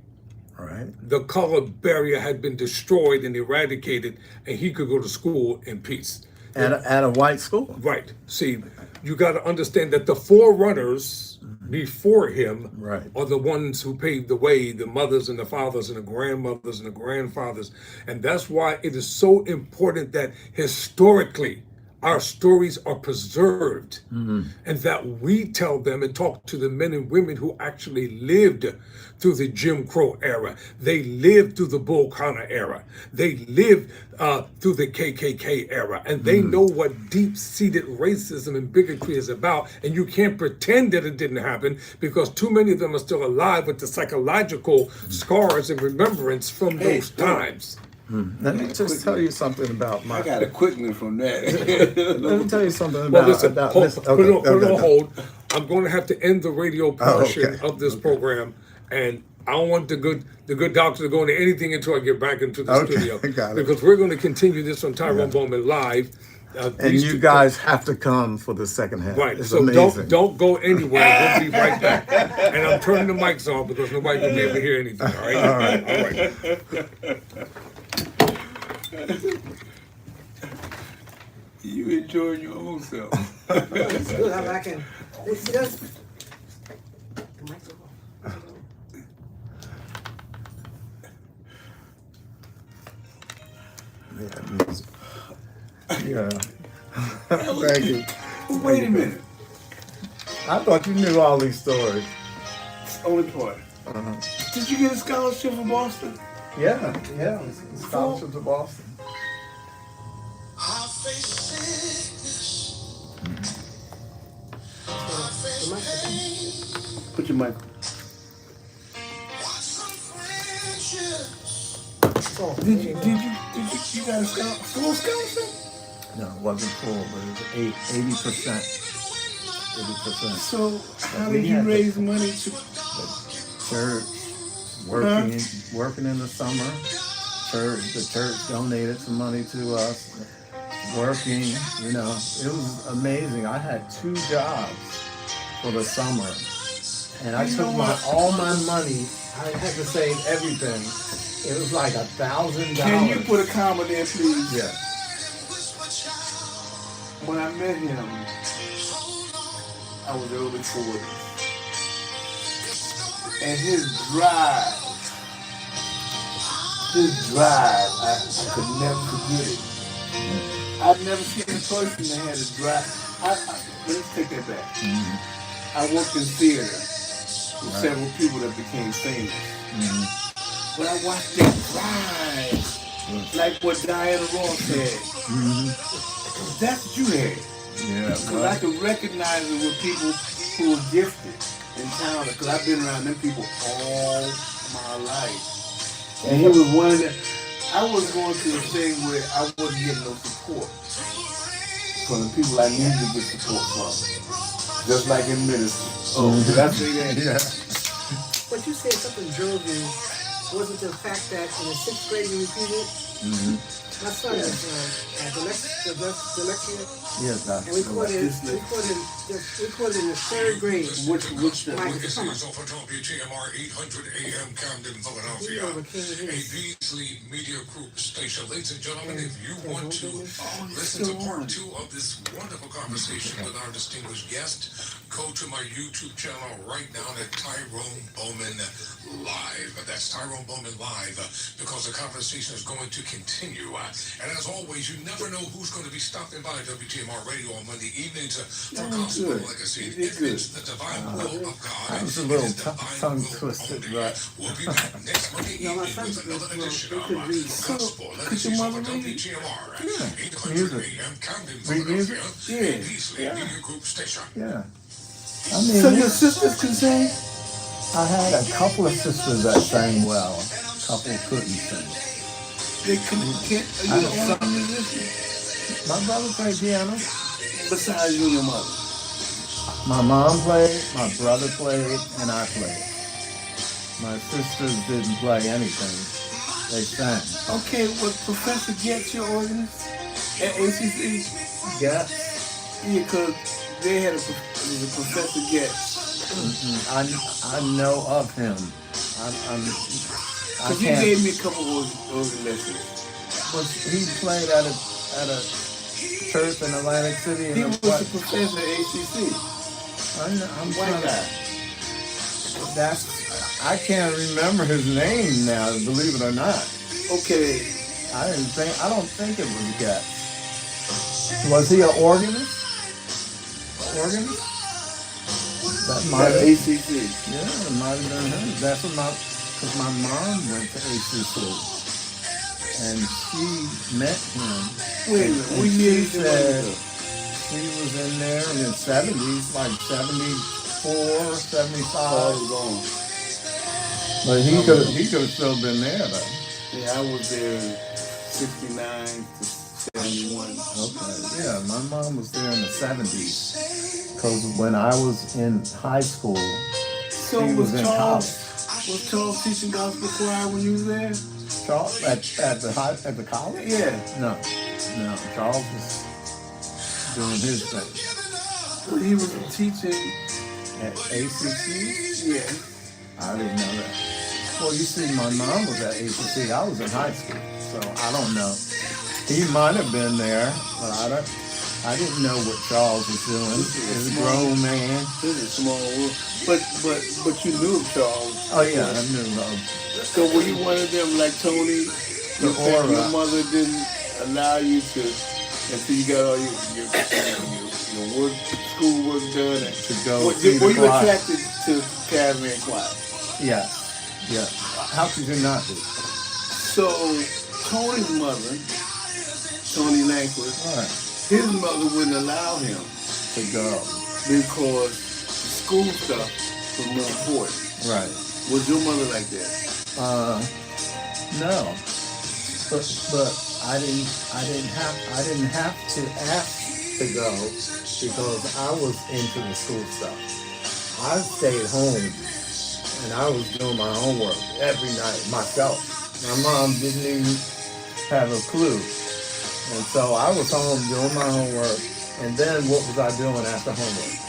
the color barrier had been destroyed and eradicated, and he could go to school in peace. At a white school. Right. See, you got to understand that the forerunners before him are the ones who paved the way, the mothers and the fathers and the grandmothers and the grandfathers. And that's why it is so important that historically our stories are preserved and that we tell them and talk to the men and women who actually lived through the Jim Crow era. They lived through the Bull Connor era. They lived through the KKK era. And they know what deep-seated racism and bigotry is about. And you can't pretend that it didn't happen because too many of them are still alive with the psychological scars and remembrance from those times. Let me just tell you something about I got a quickening from that. Let me tell you something Well, about listen, about hold, this. put it on hold. I'm going to have to end the radio portion of this program, and I don't want the good doctor to go into anything until I get back into the studio. Got it. Because we're going to continue this on Tyrone Bowman Live. And you guys have to come for the second half. Right, It's so amazing. don't go anywhere. We'll be right back. And I'm turning the mics on because nobody will be able to hear anything. All right. You enjoy your own self. It's good how I can. It's just. The mic's off. Yeah. Thank you. Wait a minute. I thought you knew all these stories. Only part. Uh-huh. Did you get a scholarship for Boston? Yeah, scholarship to Boston. Put your mic. Did you got a full scholarship? No, it wasn't full, but it was 80%. 80%. So how we did you had to- raise money to? Church, working in the summer. The church donated some money to us. Working, you know, it was amazing. I had 2 jobs for the summer, and I took all my money. I had to save everything. It was like $1,000. Can you put a comma there, please? Yeah. When I met him, I was early 40s. And his drive, I could never forget it. I've never seen a person that had a drive. Let's take that back. Mm-hmm. I worked in theater with several people that became famous. Mm-hmm. But I watched them drive, like what Diana Ross had. Mm-hmm. That's what you had. Yeah. Because I could recognize it with people who were gifted and talented. Because I've been around them people all my life. And he was one of them. I was going through a thing where I wasn't getting no support from the people I needed to get support from. Just like in ministry. Oh, did I say that? Yeah. But you said something drove you. Was it the fact that in the 6th grade you repeated? Mm-hmm. My son is dyslexia. Yes, And we caught it in the 3rd grade. Which Mike, This come on. is over WTMR 800 AM Camden, He Philadelphia. overcame A his. Beasley Media Group station. Ladies and gentlemen, if you want to listen to part 2 of this wonderful conversation with our distinguished guest, go to my YouTube channel right now at Tyrone Bowman Live. That's Tyrone Bowman Live because the conversation is going to continue. And as always, you never know who's going to be stopping by WTMR Radio on Monday evenings for Gospel Legacy. If it's the divine will of God, That was a it little is divine tongue will twisted, only. right? We'll be back next Monday No, my evening son, with another edition of they could read. Gospel Could Legacy your over mother read? WTMR. Yeah, 800 music. AM Camden, Read music? Philadelphia. Yeah, A Beasley yeah. Media Group station. Yeah. I mean, So your sisters can sing? I had a couple of sisters that sang well. A couple couldn't sing. They can't. Are you the only musician? My brother played piano. Besides you and your mother. My mom played, my brother played, and I played. My sisters didn't play anything. They sang. Okay, was Professor Getz your organist at ACC? Yeah. Yeah, because they had it was a Professor Getz. I know of him. I Because he can't. gave me a couple of organ lessons. He played at a church in Atlantic City. He In was a professor at ACC. I'm White trying guy. I can't remember his name now. Believe it or not, Okay. I don't think it was Getz. Was he an organist? That might At have, ACC. yeah, it might have been him. That's what because my mom went to ACC, and she met him. Wait a minute. What year She did you said go? she was in there in the 70s, like 74, 75. Oh, I was gone. But he could have still been there though. Yeah, I was there 69 to 71. Okay. Yeah, my mom was there in the 70s. Because when I was in high school, So he was was in Charles teaching gospel choir when you was there? Charles at the college? Yeah. No. Charles was doing his thing But he was teaching. at ACC. Yeah. I didn't know that. Well, you see, my mom was at ACC. I was in high school, so I don't know. He might have been there, but I didn't know what Charles was doing. He's a grown man. This is a small world. But you knew of Charles. Oh yeah, I knew him. So were you one of them like Tony? The aura. Your mother didn't allow you to until you got all your work schoolwork done and To go were see the you choir. attracted to caravan choir? Yes, yeah. How could you not be? So Tony's mother, Tony Langford, Right. his mother wouldn't allow him To go. because the school stuff was more important. Right. Was your mother like that? No. But I didn't have to ask to go because I was into the school stuff. I stayed home and I was doing my homework every night myself. My mom didn't even have a clue. And so I was home doing my homework, and then what was I doing after homework?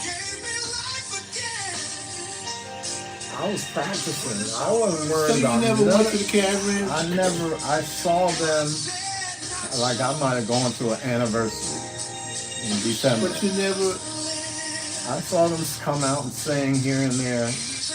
I was practicing. I wasn't So worried you about never went to nothing. the caravan? I saw them, like I might have gone to an anniversary in December. But you never. I saw them come out and sing here and there,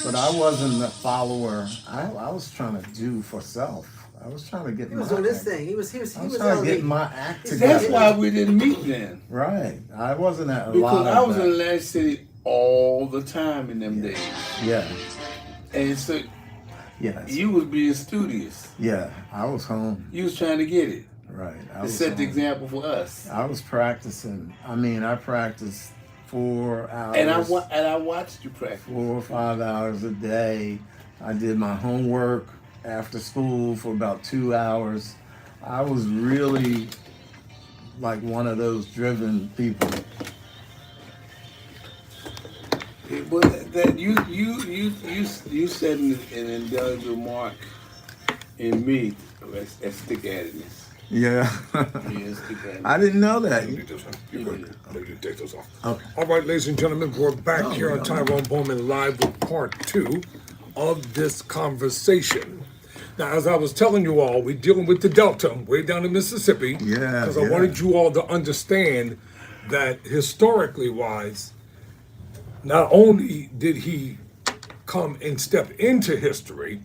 but I wasn't a follower. I was trying to do for self. I was trying to get He my was doing this act. thing. He was I was on trying to get the. my act That's That's together. why we didn't meet then. Right. I wasn't at a Because lot of I was that. in Atlantic City all the time in them days. Yeah. And so Yes. you was being studious. Yeah. I was home. You was trying to get it. Right. I To was set the home. example for us. I was practicing. I mean, I practiced 4 hours. And I watched you practice. 4 or 5 hours a day. I did my homework after school for about 2 hours. I was really like one of those driven people. But that you set an indelible mark in me as stick-attedness. Yeah. Yeah, stick-attedness. I didn't know that. Take those off. You're good. No, you take those off. Okay. All right, ladies and gentlemen, we're back Oh, here on no. Tyrone Bowman Live with part 2 of this conversation. Now, as I was telling you all, we're dealing with the Delta, way down in Mississippi. Yeah, Because I yeah. wanted you all to understand that historically wise, not only did he come and step into history,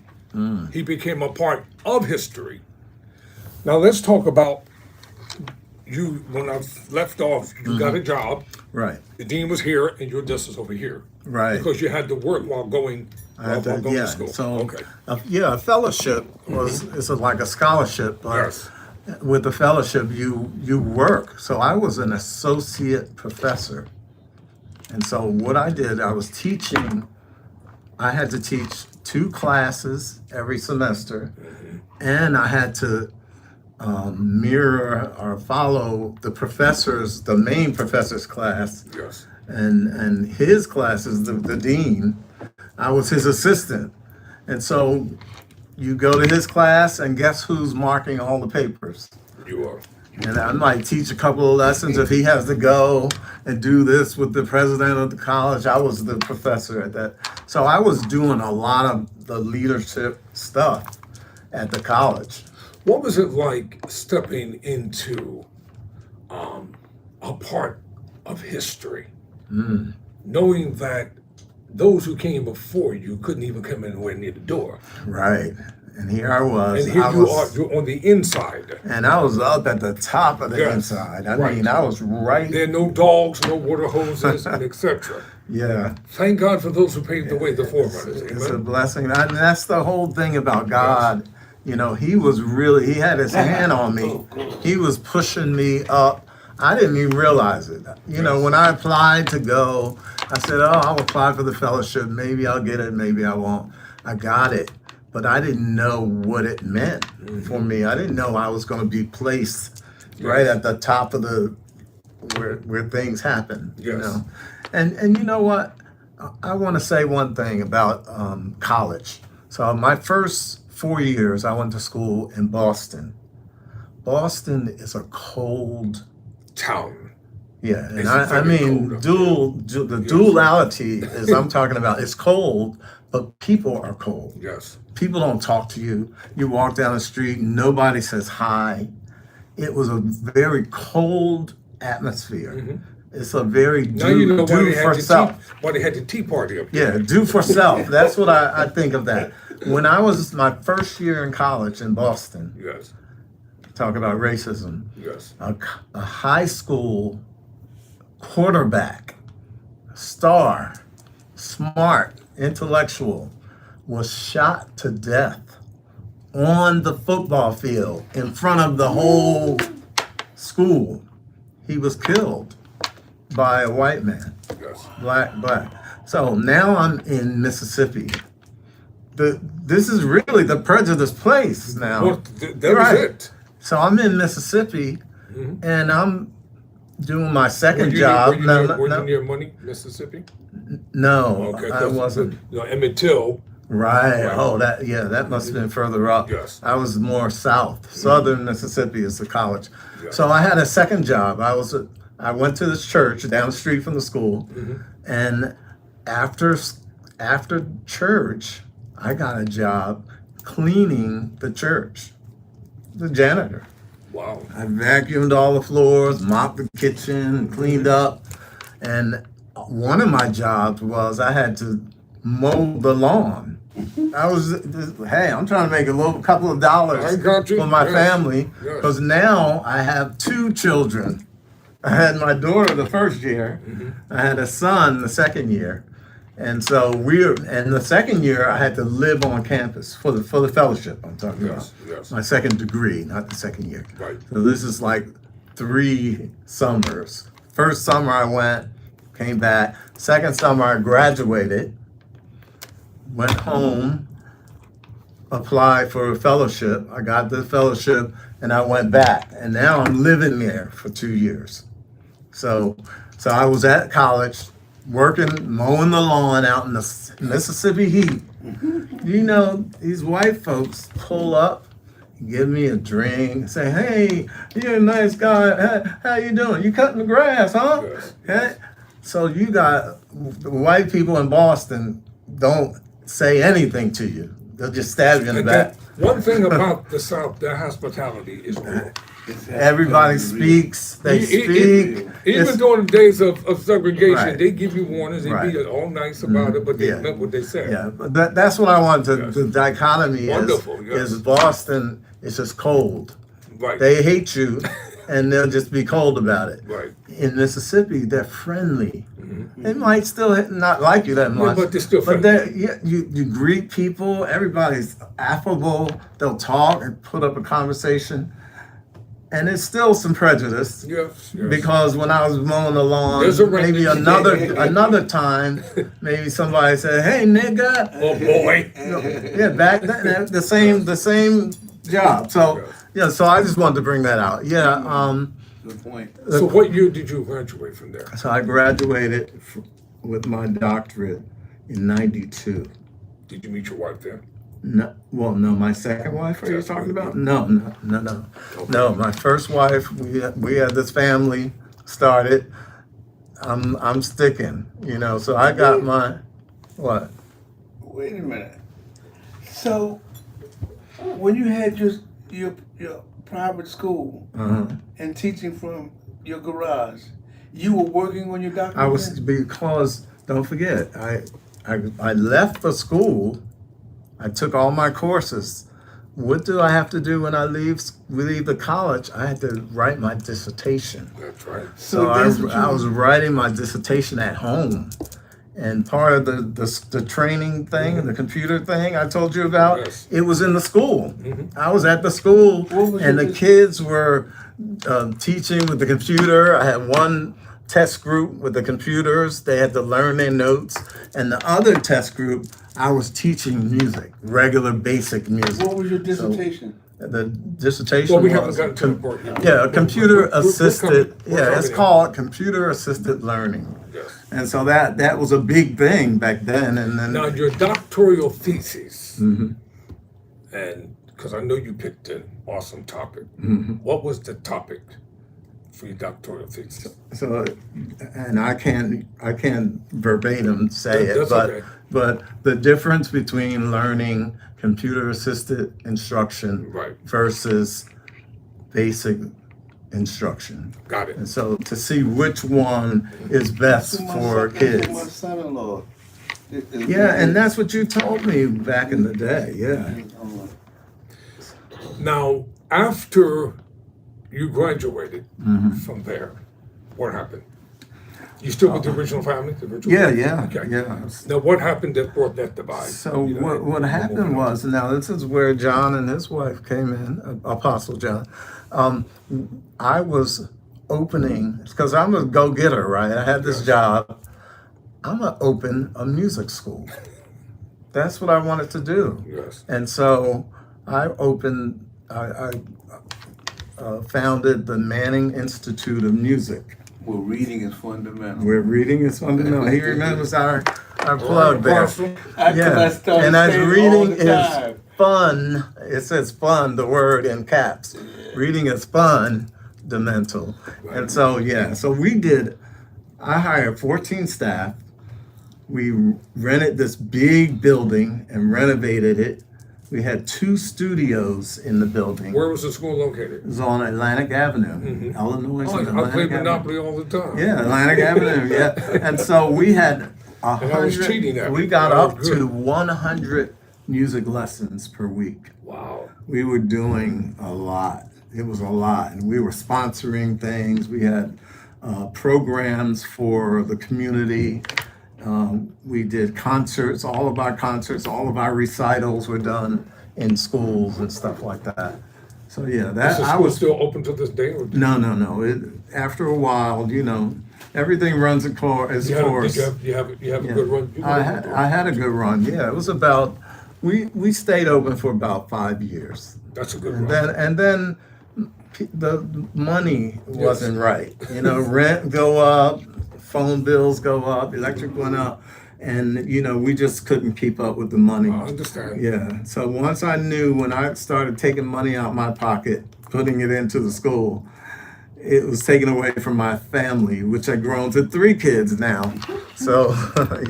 he became a part of history. Now, let's talk about you. When I left off, you got a job. Right. The dean was here, and your desk is over here. Right. Because you had to work while going, I had while to, going yeah. to school. So, Okay. a fellowship is like a scholarship, but Yes. with the fellowship, you work. So I was an associate professor, and so what I did, I was teaching. I had to teach 2 classes every semester, and I had to mirror or follow the main professor's class, Yes. and his class is the dean. I was his assistant, and so you go to his class, and guess who's marking all the papers? You are. And I might teach a couple of lessons if he has to go and do this with the president of the college. I was the professor at that. So I was doing a lot of the leadership stuff at the college. What was it like stepping into a part of history, knowing that those who came before you couldn't even come anywhere near the door, Right. And here I was. and here I you was, are, you're on the inside. and I was up at the top of the Yes, inside. I right. mean, I was right. There are no dogs, no water hoses, and etc. Yeah. Thank God for those who paved the way, the forerunners. It's a Amen. blessing. And that's the whole thing about God. You know, he had his hand on me. He was pushing me up. I didn't even realize it. You know, when I applied to go, I said, oh, I'll apply for the fellowship. Maybe I'll get it, maybe I won't. I got it. But I didn't know what it meant for me. I didn't know I was going to be placed right at the top of where things happen. You Yes. know, and you know what? I want to say one thing about college. So my first 4 years, I went to school in Boston. Boston is a cold. Town. Yeah, and It's I very mean, cold up the duality is I'm talking about. It's cold, but people are cold. Yes. People don't talk to you. You walk down the street, nobody says hi. It was a very cold atmosphere. It's a very Now you know do for self. why they had the tea party up there. Yeah, do for self. That's what I think of that. When I was my first year in college in Boston, Yes. talk about racism, Yes. a high school quarterback star, smart, intellectual, was shot to death on the football field in front of the whole school. He was killed by a white man, Yes. black. So now I'm in Mississippi. This is really the prejudiced place now. Well, that was it. So I'm in Mississippi, and I'm doing my second Were job. you near Money, Mississippi? No, Okay, I wasn't. You know, Emmett Till. Right. Right. Oh, that must have been further up. Yes. I was more south. Southern Mississippi is the college. Yeah. So I had a second job. I went to this church down the street from the school, and after church, I got a job cleaning the church, the janitor. Wow. I vacuumed all the floors, mopped the kitchen, cleaned up, and one of my jobs was I had to mow the lawn. Hey, I'm trying to make a couple of dollars I got you. for my Yes. family, Yes. because now I have 2 children. I had my daughter the first year, I had a son the second year, and so and the second year I had to live on campus for the fellowship I'm talking about. Yes. My second degree, not the second year. Right. So this is like 3 summers. First summer I went, came back. Second summer I graduated, went home, applied for a fellowship. I got the fellowship and I went back. And now I'm living there for 2 years. So I was at college working, mowing the lawn out in the Mississippi heat. You know, these white folks pull up, give me a drink, say, "Hey, you're a nice guy. How you doing? You cutting the grass, huh?" Yes. Hey? So you got the white people in Boston don't say anything to you. They'll just stab you in the And back. one thing about the South, their hospitality is real. Everybody speaks. They speak. Even It's- during the days of segregation, Right. they give you warnings. They Right. be all nice about it, but they Yeah. meant what they said. Yeah, but that's what I want to. Yes. The dichotomy Wonderful, yes. is Boston is just cold. Right. They hate you, and they'll just be cold about it. Right. In Mississippi, they're friendly. They might still not like you that much, but they're still But friendly. you greet people. Everybody's affable. They'll talk and put up a conversation. And it's still some prejudice. Yes. Because when I was mowing the lawn, There's a maybe remnant. another time, maybe somebody said, "Hey, nigga." Oh boy. Yeah, back then the same job. So yeah, so I just wanted to bring that out. Yeah, Good point. So what year did you graduate from there? so I graduated with my doctorate in '92. Did you meet your wife there? No, well, no, my second wife. Are you Yes, talking we- about? No. No, my first wife. We had this family started. I'm sticking. You know, so I got my what? Wait a minute. So, when you had your private school and teaching from your garage, you were working on your doctorate? I was because don't forget, I left the school. I took all my courses. What do I have to do when I leave the college? I had to write my dissertation. That's right. So I was writing my dissertation at home. And part of the training thing, the computer thing I told you about, Yes. it was in the school. I was at the school, was and your the kids were teaching with the computer. I had one test group with the computers. They had to learn their notes. And the other test group, I was teaching music, regular basic music. What was your dissertation? The dissertation Well, we haven't was gotten to the part yet. yeah, a computer assisted. we're Yeah, it's coming in. called computer assisted learning. Yes. And so that was a big thing back then. And then Now your doctoral thesis, and because I know you picked an awesome topic. What was the topic for your doctoral thesis? so, and I can't verbatim say it, That's okay. but the difference between learning computer assisted instruction Right. versus basic instruction. Got it. And so to see which one is best for kids. My son-in-law. Yeah, and that's what you told me back in the day. Yeah. Now, after you graduated from there, what happened? You still with the original family? The original Yeah, family? yeah, Okay. yeah. Now, what happened that brought that divide? So You know, what happened was, now this is where John and his wife came in, Apostle John. Um, I was opening, because I'm a go-getter, right? I had this Yes. job. I'm gonna open a music school. That's what I wanted to do. Yes. And so I founded the Manning Institute of Music. Well, reading is fundamental. Where reading is fundamental. He remembers our plug there. Apostle. Yeah, and as reading is fun, it says fun, the word in caps. Reading is fundamental. And so, yeah, so I hired 14 staff. We rented this big building and renovated it. We had 2 studios in the building. Where was the school located? It was on Atlantic Avenue, Illinois. Oh, I Atlantic play Avenue. Monopoly all the time. Yeah, Atlantic Avenue, yeah. And so we had And I was cheating at we it. got That was up good. to 100 music lessons per week. Wow. We were doing a lot. It was a lot. And we were sponsoring things. We had programs for the community. We did concerts. All of our recitals were done in schools and stuff like that. So yeah, Is that the I school was still open to this day? Or no. After a while, everything runs its course. you have a Yeah. good run? You I had a good run. Yeah, it was about we stayed open for about 5 years. That's a good And run. then the money wasn't right. Rent go up, phone bills go up, electric went up, and we just couldn't keep up with the money. I understand. Yeah. So once I knew, when I started taking money out my pocket, putting it into the school, it was taken away from my family, which had grown to 3 kids now. So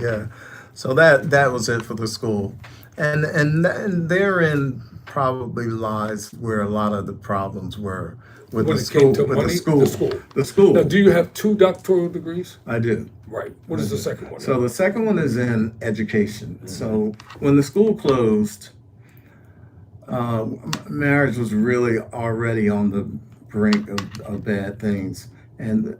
yeah. So that was it for the school, and therein probably lies where a lot of the problems were with When the it came school. to With money, the school. Now, do you have 2 doctoral degrees? I do. Right. What is the second one? So the second one is in education. So when the school closed, marriage was really already on the brink of bad things, and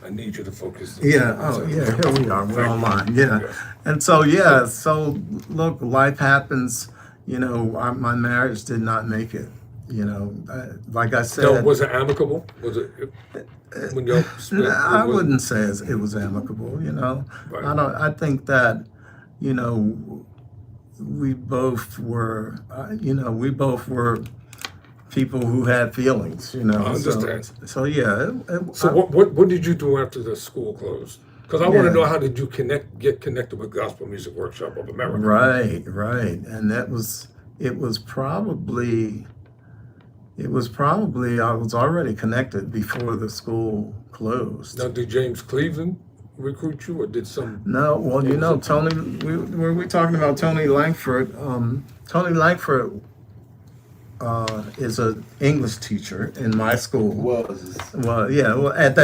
I need you to focus. yeah, here we are. We're online. Yeah. And so, look, life happens. My marriage did not make it. Like I said. No, was it amicable? Was it when you split? I wouldn't say it was amicable. Right. I think that, we both were, people who had feelings. I understand. So yeah. So what did you do after the school closed? Because I want to Yeah. know, how did you get connected with Gospel Music Workshop of America? Right. And it was probably I was already connected before the school closed. Now, did James Cleveland recruit you, or did some? No, well, Tony, were we talking about Tony Langford? Tony Langford is an English teacher in my school. Was. Well, yeah. Well, at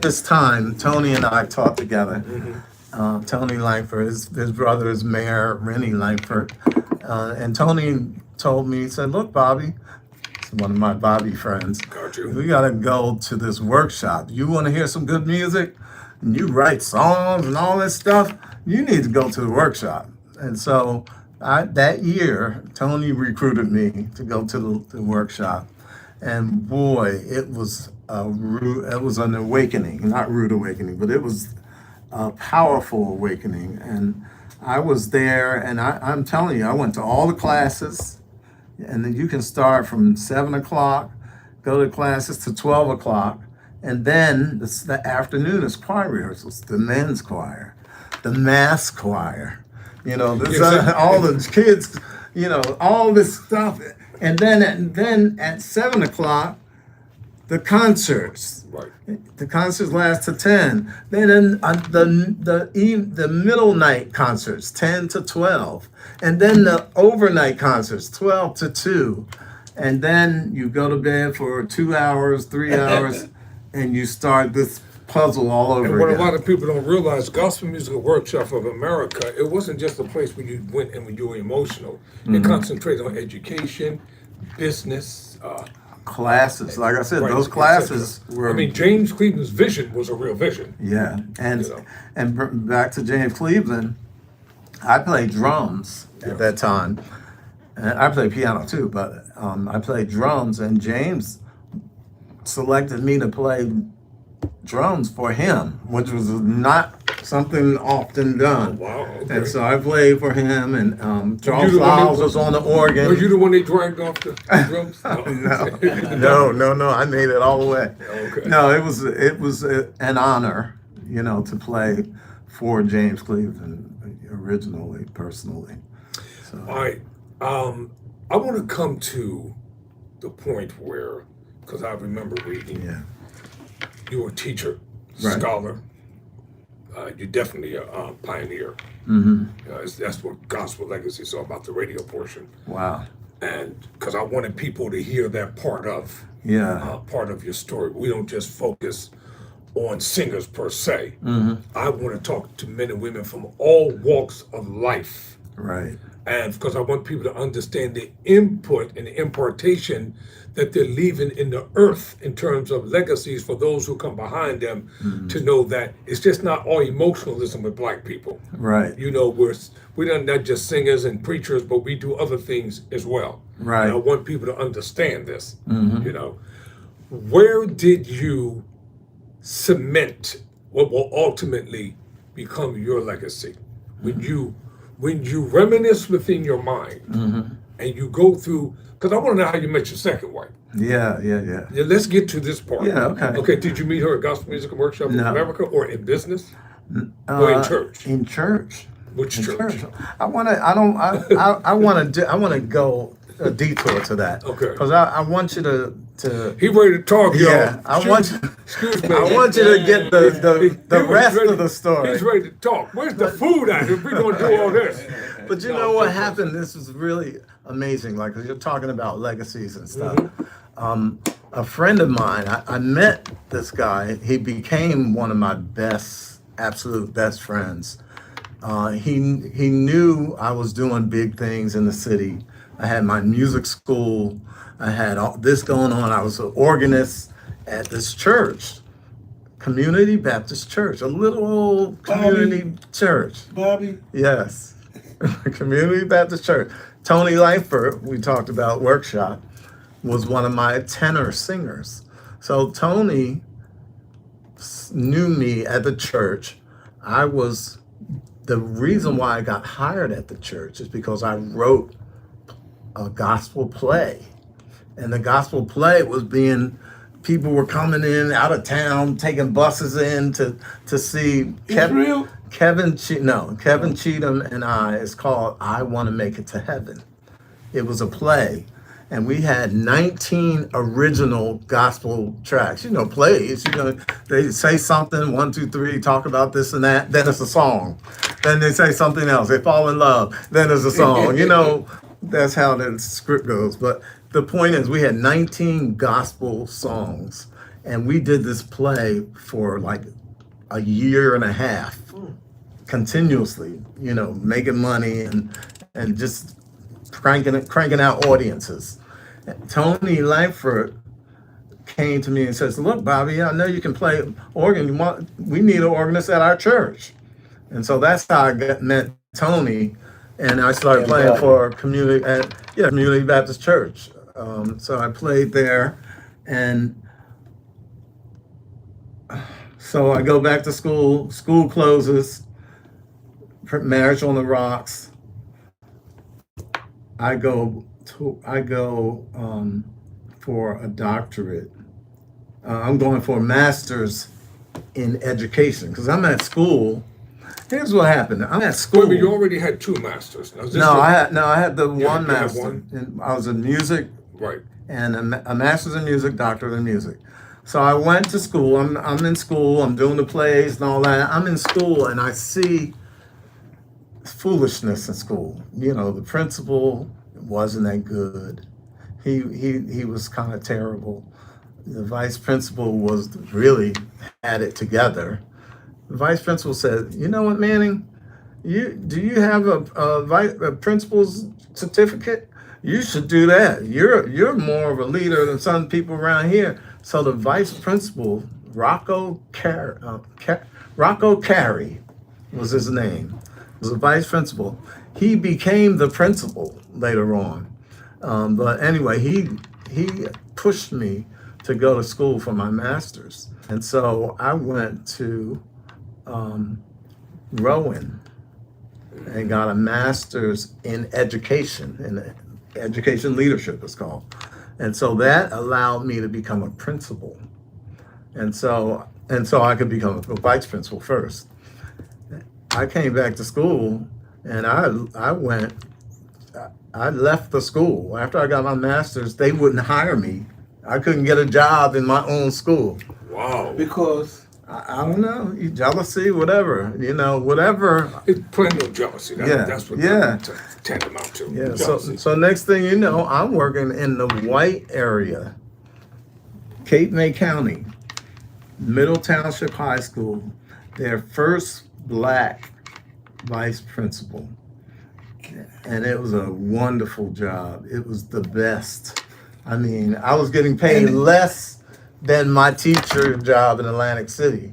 this time, Tony and I taught together. Tony Langford, his brother is Mayor Rennie Langford, and Tony told me, he said, "Look, Bobby," one of my Bobby friends, Got you. "we gotta go to this workshop. You want to hear some good music, and you write songs and all this stuff, you need to go to the workshop." And so that year, Tony recruited me to go to the workshop, and boy, it was an awakening, not rude awakening, but it was a powerful awakening. And I was there, and I'm telling you, I went to all the classes. And then you can start from 7 o'clock, go to classes to 12 o'clock. And then the afternoon is choir rehearsals, the men's choir, the mass choir, all the kids, all this stuff. And then at 7 o'clock, the concerts. Right. The concerts last to 10. Then the middle night concerts, 10 to 12. And then the overnight concerts, 12 to 2. And then you go to bed for 2 hours, 3 hours, and you start this puzzle all over And what again. a lot of people don't realize, Gospel Music Workshop of America, it wasn't just a place where you went and when you were emotional. It concentrated on education, business, classes. Like I said, Right, those et classes cetera. were. I mean, James Cleveland's vision was a real vision. Yeah, and You know. back to James Cleveland, I played drums at that time. And I played piano too, but I played drums, and James selected me to play drums for him, which was not something often done. Wow, okay. And so I played for him, and Charles you the one that- Fowles was on the organ. Were you the one they dragged off the drums? No, I made it all the way. Okay. No, it was an honor, to play for James Cleveland originally, personally. So. All right. I want to come to the point where, because I remember reading, Yeah. you were a teacher, Right. scholar. You're definitely a pioneer. Mm-hmm. That's what Gospel Legacy is all about, the radio portion. Wow. And because I wanted people to hear that part of your story. We don't just focus on singers per se. Mm-hmm. I want to talk to men and women from all walks of life. Right. And because I want people to understand the input and the impartation that they're leaving in the earth in terms of legacies for those who come behind them, to know that it's just not all emotionalism with Black people. Right. We're not just singers and preachers, but we do other things as well. Right. And I want people to understand this. Where did you cement what will ultimately become your legacy? When you reminisce within your mind and you go through, because I want to know how you met your second wife. Yeah. Let's get to this part. Yeah, okay. Okay, did you meet her at Gospel Music and Workshop in No. America or in business? Or in church? In church. Which In church? I want to go a detour to that. Okay. Because I want you to. He ready to talk, y'all. Yeah, I want you. Excuse me. I want you to get the was rest ready- of the story. He's ready to talk. Where's the food at if we're going to do all this? But you know what happened? This was really amazing. Like, 'cause you're talking about legacies and stuff. A friend of mine, I met this guy. He became one of my absolute best friends. He knew I was doing big things in the city. I had my music school. I had all this going on. I was an organist at this church, Community Baptist Church, a little old community church. Bobby. Yes, Community Baptist Church. Tony Lightfoot, we talked about workshop, was one of my tenor singers. So Tony knew me at the church. The reason why I got hired at the church is because I wrote a gospel play. And the gospel play was people were coming in out of town, taking buses in to see Israel? Kevin Cheatham and I. It's called I Want to Make It to Heaven. It was a play. And we had 19 original gospel tracks. Plays. They say something, 1, 2, 3, talk about this and that. Then it's a song. Then they say something else. They fall in love. Then there's a song. That's how the script goes. But the point is, we had 19 gospel songs, and we did this play for like a year and a half, continuously. Making money and just cranking out audiences. Tony Lightfoot came to me and says, "Look, Bobby, I know you can play organ. We need an organist at our church." And so that's how I met Tony, and I started playing for Community Baptist Church. So I played there, and so I go back to school. School closes. Marriage on the rocks. I go for a doctorate. I'm going for a master's in education because I'm at school. Here's what happened. I'm at school. But you already had two masters. Now, I had the one you had master. one? And I was in music Right. and a master's in music, doctorate in music. So I went to school. I'm in school. I'm doing the plays and all that. I'm in school and I see foolishness in school. The principal wasn't that good. He was kind of terrible. The vice principal really had it together. The vice principal said, "You know what, Manning? Do you have a principal's certificate?" you should do that. You're more of a leader than some people around here. So the vice principal, Rocco Carey was his name. Was a vice principal. He became the principal later on. But anyway, he pushed me to go to school for my master's. And so I went to Rowan and got a master's in education, education leadership it's called. And so that allowed me to become a principal. And so I could become a vice principal first. I came back to school and I left the school. After I got my master's, they wouldn't hire me. I couldn't get a job in my own school. Wow. Because I don't know, jealousy, whatever, whatever. It's plain old jealousy. That's what that tantamount to. Yeah. Jealousy. So next thing you know, I'm working in the white area, Cape May County, Middle Township High School, their first black vice principal. And it was a wonderful job. It was the best. I mean, I was getting paid less than my teacher job in Atlantic City,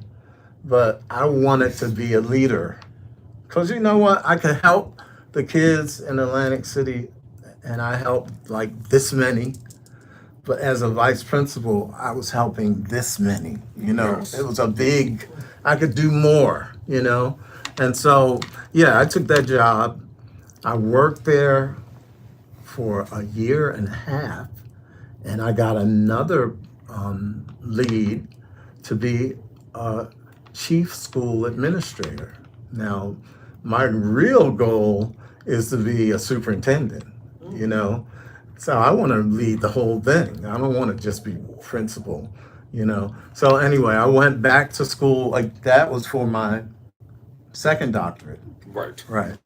but I wanted to be a leader. Because you know what? I could help the kids in Atlantic City, and I helped like this many. But as a vice principal, I was helping this many. Yes. It was I could do more, And so, yeah, I took that job. I worked there for a year and a half, and I got another lead to be a chief school administrator. Now, my real goal is to be a superintendent, So I want to lead the whole thing. I don't want to just be principal, So anyway, I went back to school. Like that was for my second doctorate. Right. Right.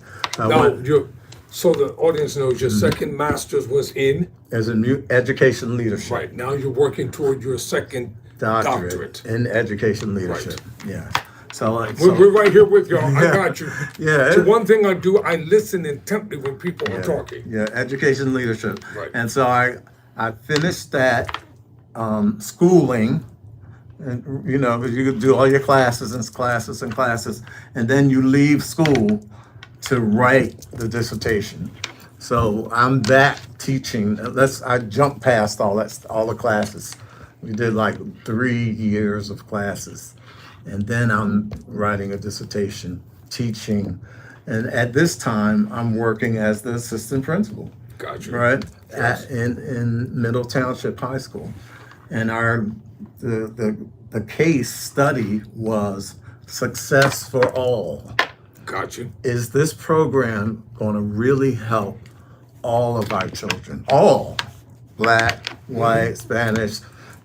So the audience knows your second master's was in? As a new education leadership. Right. Now you're working toward your second doctorate. In education leadership. Right. Yeah. So, we're right here with y'all. I got you. Yeah. So one thing I do, I listen intently when people are talking. Yeah, education leadership. Right. And so I finished that schooling, and because you could do all your classes, and then you leave school to write the dissertation. So I'm back teaching. I jumped past all the classes. We did like 3 years of classes. And then I'm writing a dissertation, teaching. And at this time, I'm working as the assistant principal. Gotcha. Right? Yes. In Middle Township High School. And the case study was Success for All. Gotcha. Is this program going to really help all of our children? All. Black, white, Spanish,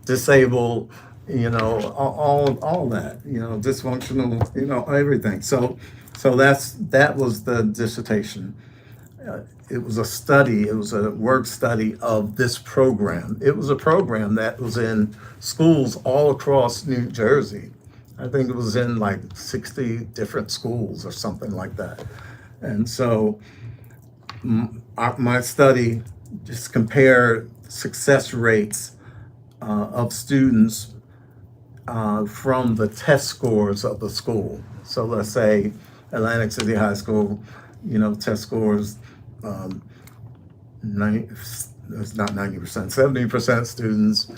disabled, all that, dysfunctional, everything. So that was the dissertation. It was a study, it was a work study of this program. It was a program that was in schools all across New Jersey. I think it was in like 60 different schools or something like that. And so my study just compared success rates of students from the test scores of the school. So let's say Atlantic City High School, test scores, 90, it's not 90%, 70% students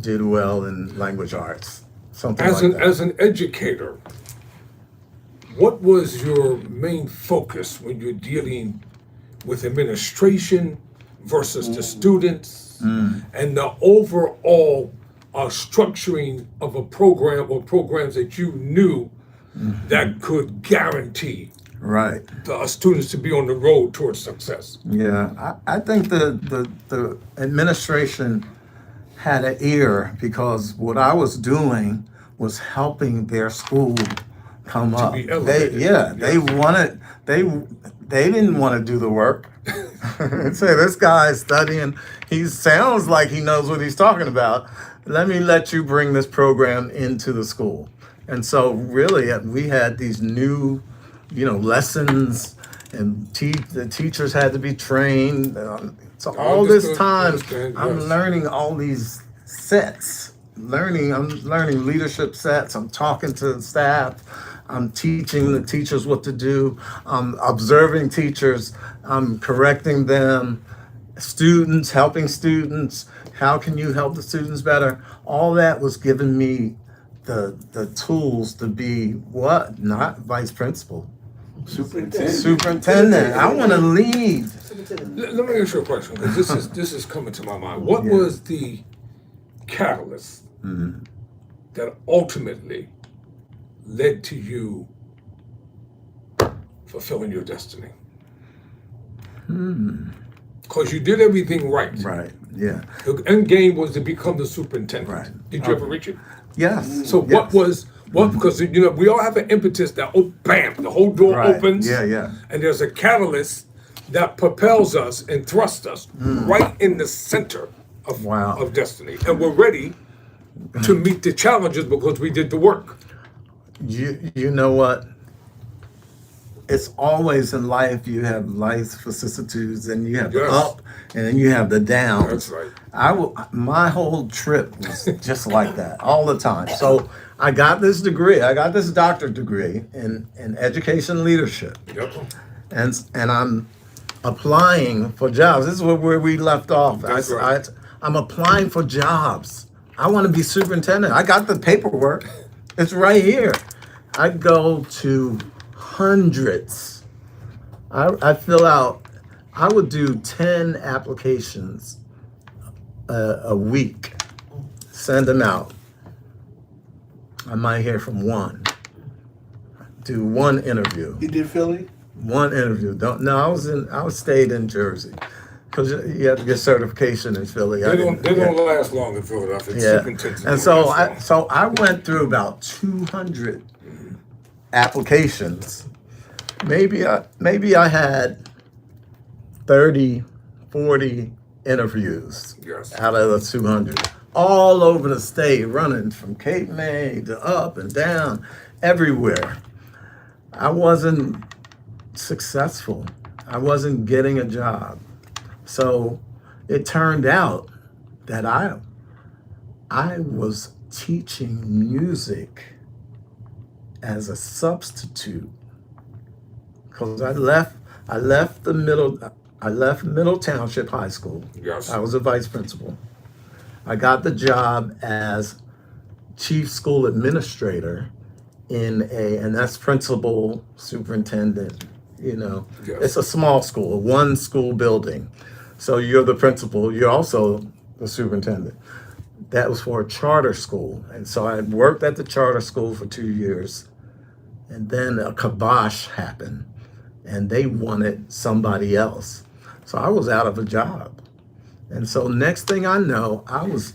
did well in language arts, something like that. As an educator, what was your main focus when you're dealing with administration versus the students and the overall structuring of a program or programs that you knew that could guarantee Right. the students to be on the road towards success? Yeah, I think the administration had an ear because what I was doing was helping their school come up. Be elevated. They didn't want to do the work. And say, this guy is studying, he sounds like he knows what he's talking about. Let me let you bring this program into the school. And so really we had these new, lessons and the teachers had to be trained. So all this time, I'm yes. learning all these sets. I'm learning leadership sets. I'm talking to the staff. I'm teaching the teachers what to do. I'm observing teachers. I'm correcting them. Students, helping students. How can you help the students better? All that was giving me the tools to be what? Not vice principal. Superintendent. I want to lead. Let me ask you a question, because this is coming to my mind. What was the catalyst that ultimately led to you fulfilling your destiny? Because you did everything right. Right. Yeah. The end game was to become the superintendent. Right. Did you ever reach it? Yes. So what was because we all have an impetus that bam, the whole door Right. opens. Yeah. And there's a catalyst that propels us and thrusts us right in the center of destiny. And we're ready to meet the challenges because we did the work. You know what? It's always in life, you have life's vicissitudes, and you have the up, and then you have the down. That's right. My whole trip was just like that all the time. So I got this degree. I got this doctorate degree in education leadership, Yep. and I'm applying for jobs. This is where we left off. That's right. I'm applying for jobs. I want to be superintendent. I got the paperwork. It's right here. I go to hundreds. I fill out, I would do 10 applications a week, send them out. I might hear from one. Do one interview. You did Philly? One interview. I stayed in Jersey because you have to get certification in Philly. They don't last long in Philadelphia. It's superintendents And so I went through about 200 applications. Maybe I had 30, 40 interviews out of the 200, all over the state, running from Cape May to up and down, everywhere. I wasn't successful. I wasn't getting a job. So it turned out that I was teaching music as a substitute, because I left Middle Township High School. Yes. I was a vice principal. I got the job as chief school administrator and that's principal, superintendent. Yes. It's a small school, one school building. So you're the principal, you're also the superintendent. That was for a charter school. And so I worked at the charter school for 2 years. And then a kibosh happened and they wanted somebody else. So I was out of a job. And so next thing I know, I was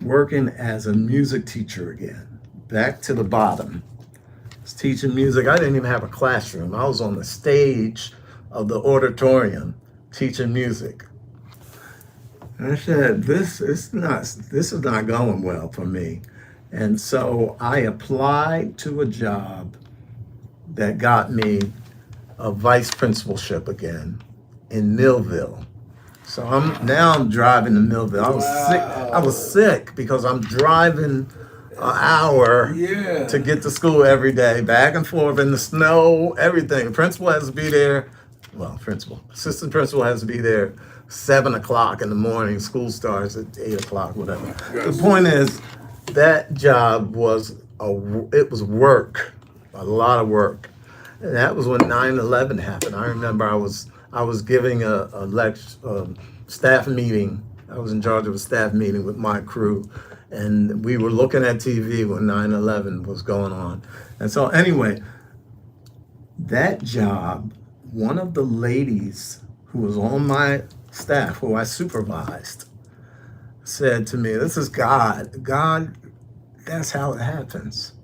working as a music teacher again, back to the bottom. I was teaching music. I didn't even have a classroom. I was on the stage of the auditorium teaching music. And I said, this is not going well for me. And so I applied to a job that got me a vice principalship again in Millville. So I'm driving to Millville. I was sick because I'm driving an hour to get to school every day, back and forth in the snow, everything. Principal has to be there. Well, assistant principal has to be there 7 o'clock in the morning. School starts at 8 o'clock, whatever. The point is, that job was work, a lot of work. And that was when 9/11 happened. I remember I was giving a staff meeting. I was in charge of a staff meeting with my crew, and we were looking at TV when 9/11 was going on. And so anyway, that job, one of the ladies who was on my staff, who I supervised, said to me, "This is God. God, that's how it happens."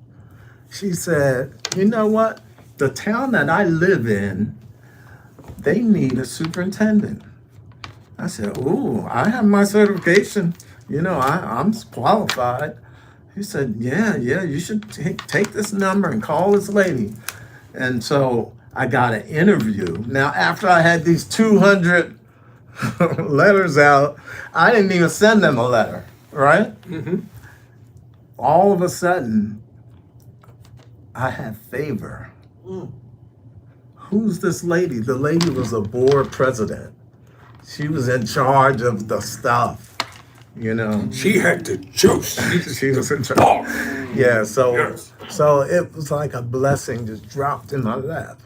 She said, "You know what? The town that I live in, they need a superintendent." I said, "Ooh, I have my certification. I'm qualified." He said, yeah, you should take this number and call this lady. And so I got an interview. Now, after I had these 200 letters out, I didn't even send them a letter, right? All of a sudden, I had favor. Who's this lady? The lady was a board president. She was in charge of the stuff, you know. She had the juice. She was in charge. Oh, Yeah, so yes. so it was like a blessing just dropped in my lap.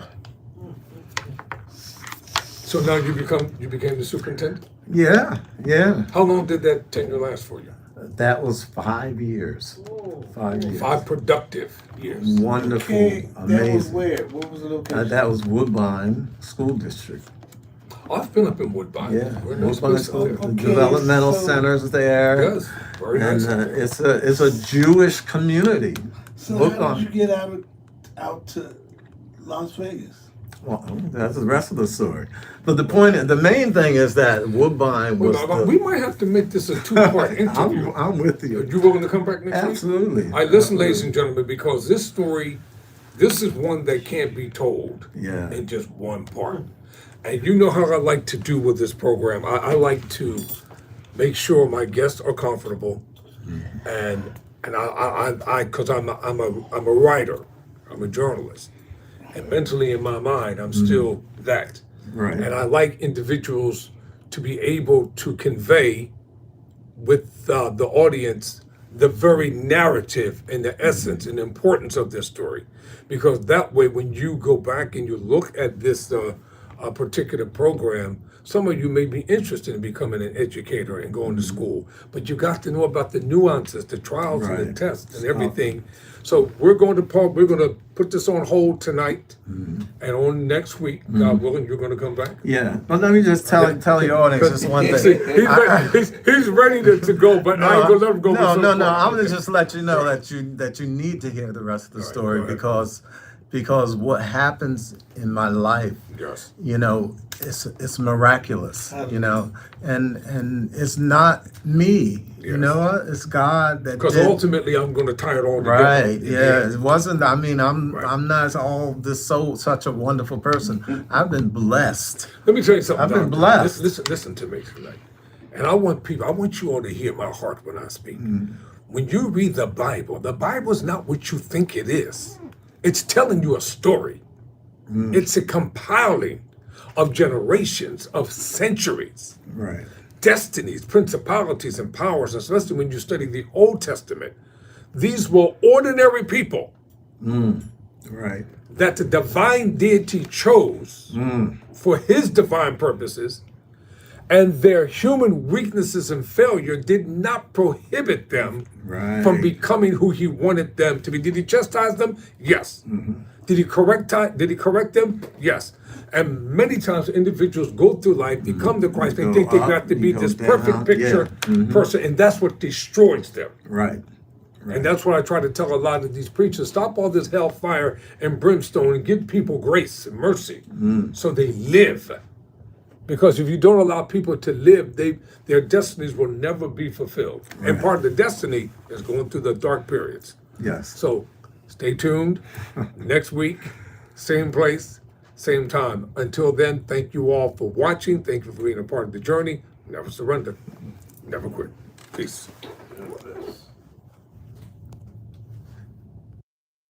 So now you became the superintendent? Yeah, yeah. How long did that tenure last for you? That was 5 years. 5 years. 5 productive years. Wonderful, Okay, that was amazing. where? What was the location? That was Woodbine School District. I've been up in Woodbine. Yeah, We're nice Woodbine place School. out The there. Okay, developmental so- centers there. Yes, very And nice. it's a Jewish community. So Look how on. did you get out to Las Vegas? Well, that's the rest of the story. But the main thing is that Woodbine was. We might have to make this a 2-part interview. I'm with Are you. you willing to come back next week? Absolutely. I listen, ladies and gentlemen, because this story, this is one that can't be told Yeah. in just one part. And you know how I like to do with this program. I like to make sure my guests are comfortable, and I because I'm a writer, I'm a journalist, and mentally in my mind I'm still that. Right. And I like individuals to be able to convey with the audience the very narrative and the essence and the importance of this story, because that way when you go back and you look at this particular program, some of you may be interested in becoming an educator and going to school, but you got to know about the nuances, the trials and the Right. tests and everything. So we're going to put this on hold tonight, and on next week, God willing, you're going to come back. Yeah, but let me just tell your audience just one See, thing. he's ready to go, but I ain't gonna let him go. No, with no, some no. part. I'm gonna just let you know that you need to hear the rest of the story go ahead. because what happens in my life, Yes. you know, it's miraculous, you know, and it's not me, you Yes. know, it's God that Because did. ultimately, I'm going to tie it all together. Right. Yeah. It wasn't. I mean, Right. I'm not such a wonderful person. I've been blessed. Let me tell you something. I've been Doctor. blessed. Listen to me tonight. And I want you all to hear my heart when I speak. When you read the Bible is not what you think it is. It's telling you a story. It's a compiling of generations, of centuries, Right. destinies, principalities, and powers, especially when you study the Old Testament. These were ordinary people Right. that the divine deity chose for his divine purposes, and their human weaknesses and failure did not prohibit them Right. from becoming who he wanted them to be. Did he chastise them? Yes. Did he correct them? Yes. And many times individuals go through life, they come to Christ, they go think they up, got to be you go this down, perfect picture person, and that's what destroys them. Right. And that's what I try to tell a lot of these preachers. Stop all this hellfire and brimstone and give people grace and mercy so they live. Because if you don't allow people to live, their destinies will never be fulfilled. And part of the destiny is going through the dark periods. Yes. So stay tuned. Next week, same place, same time. Until then, thank you all for watching. Thank you for being a part of the journey. Never surrender. Never quit. Peace.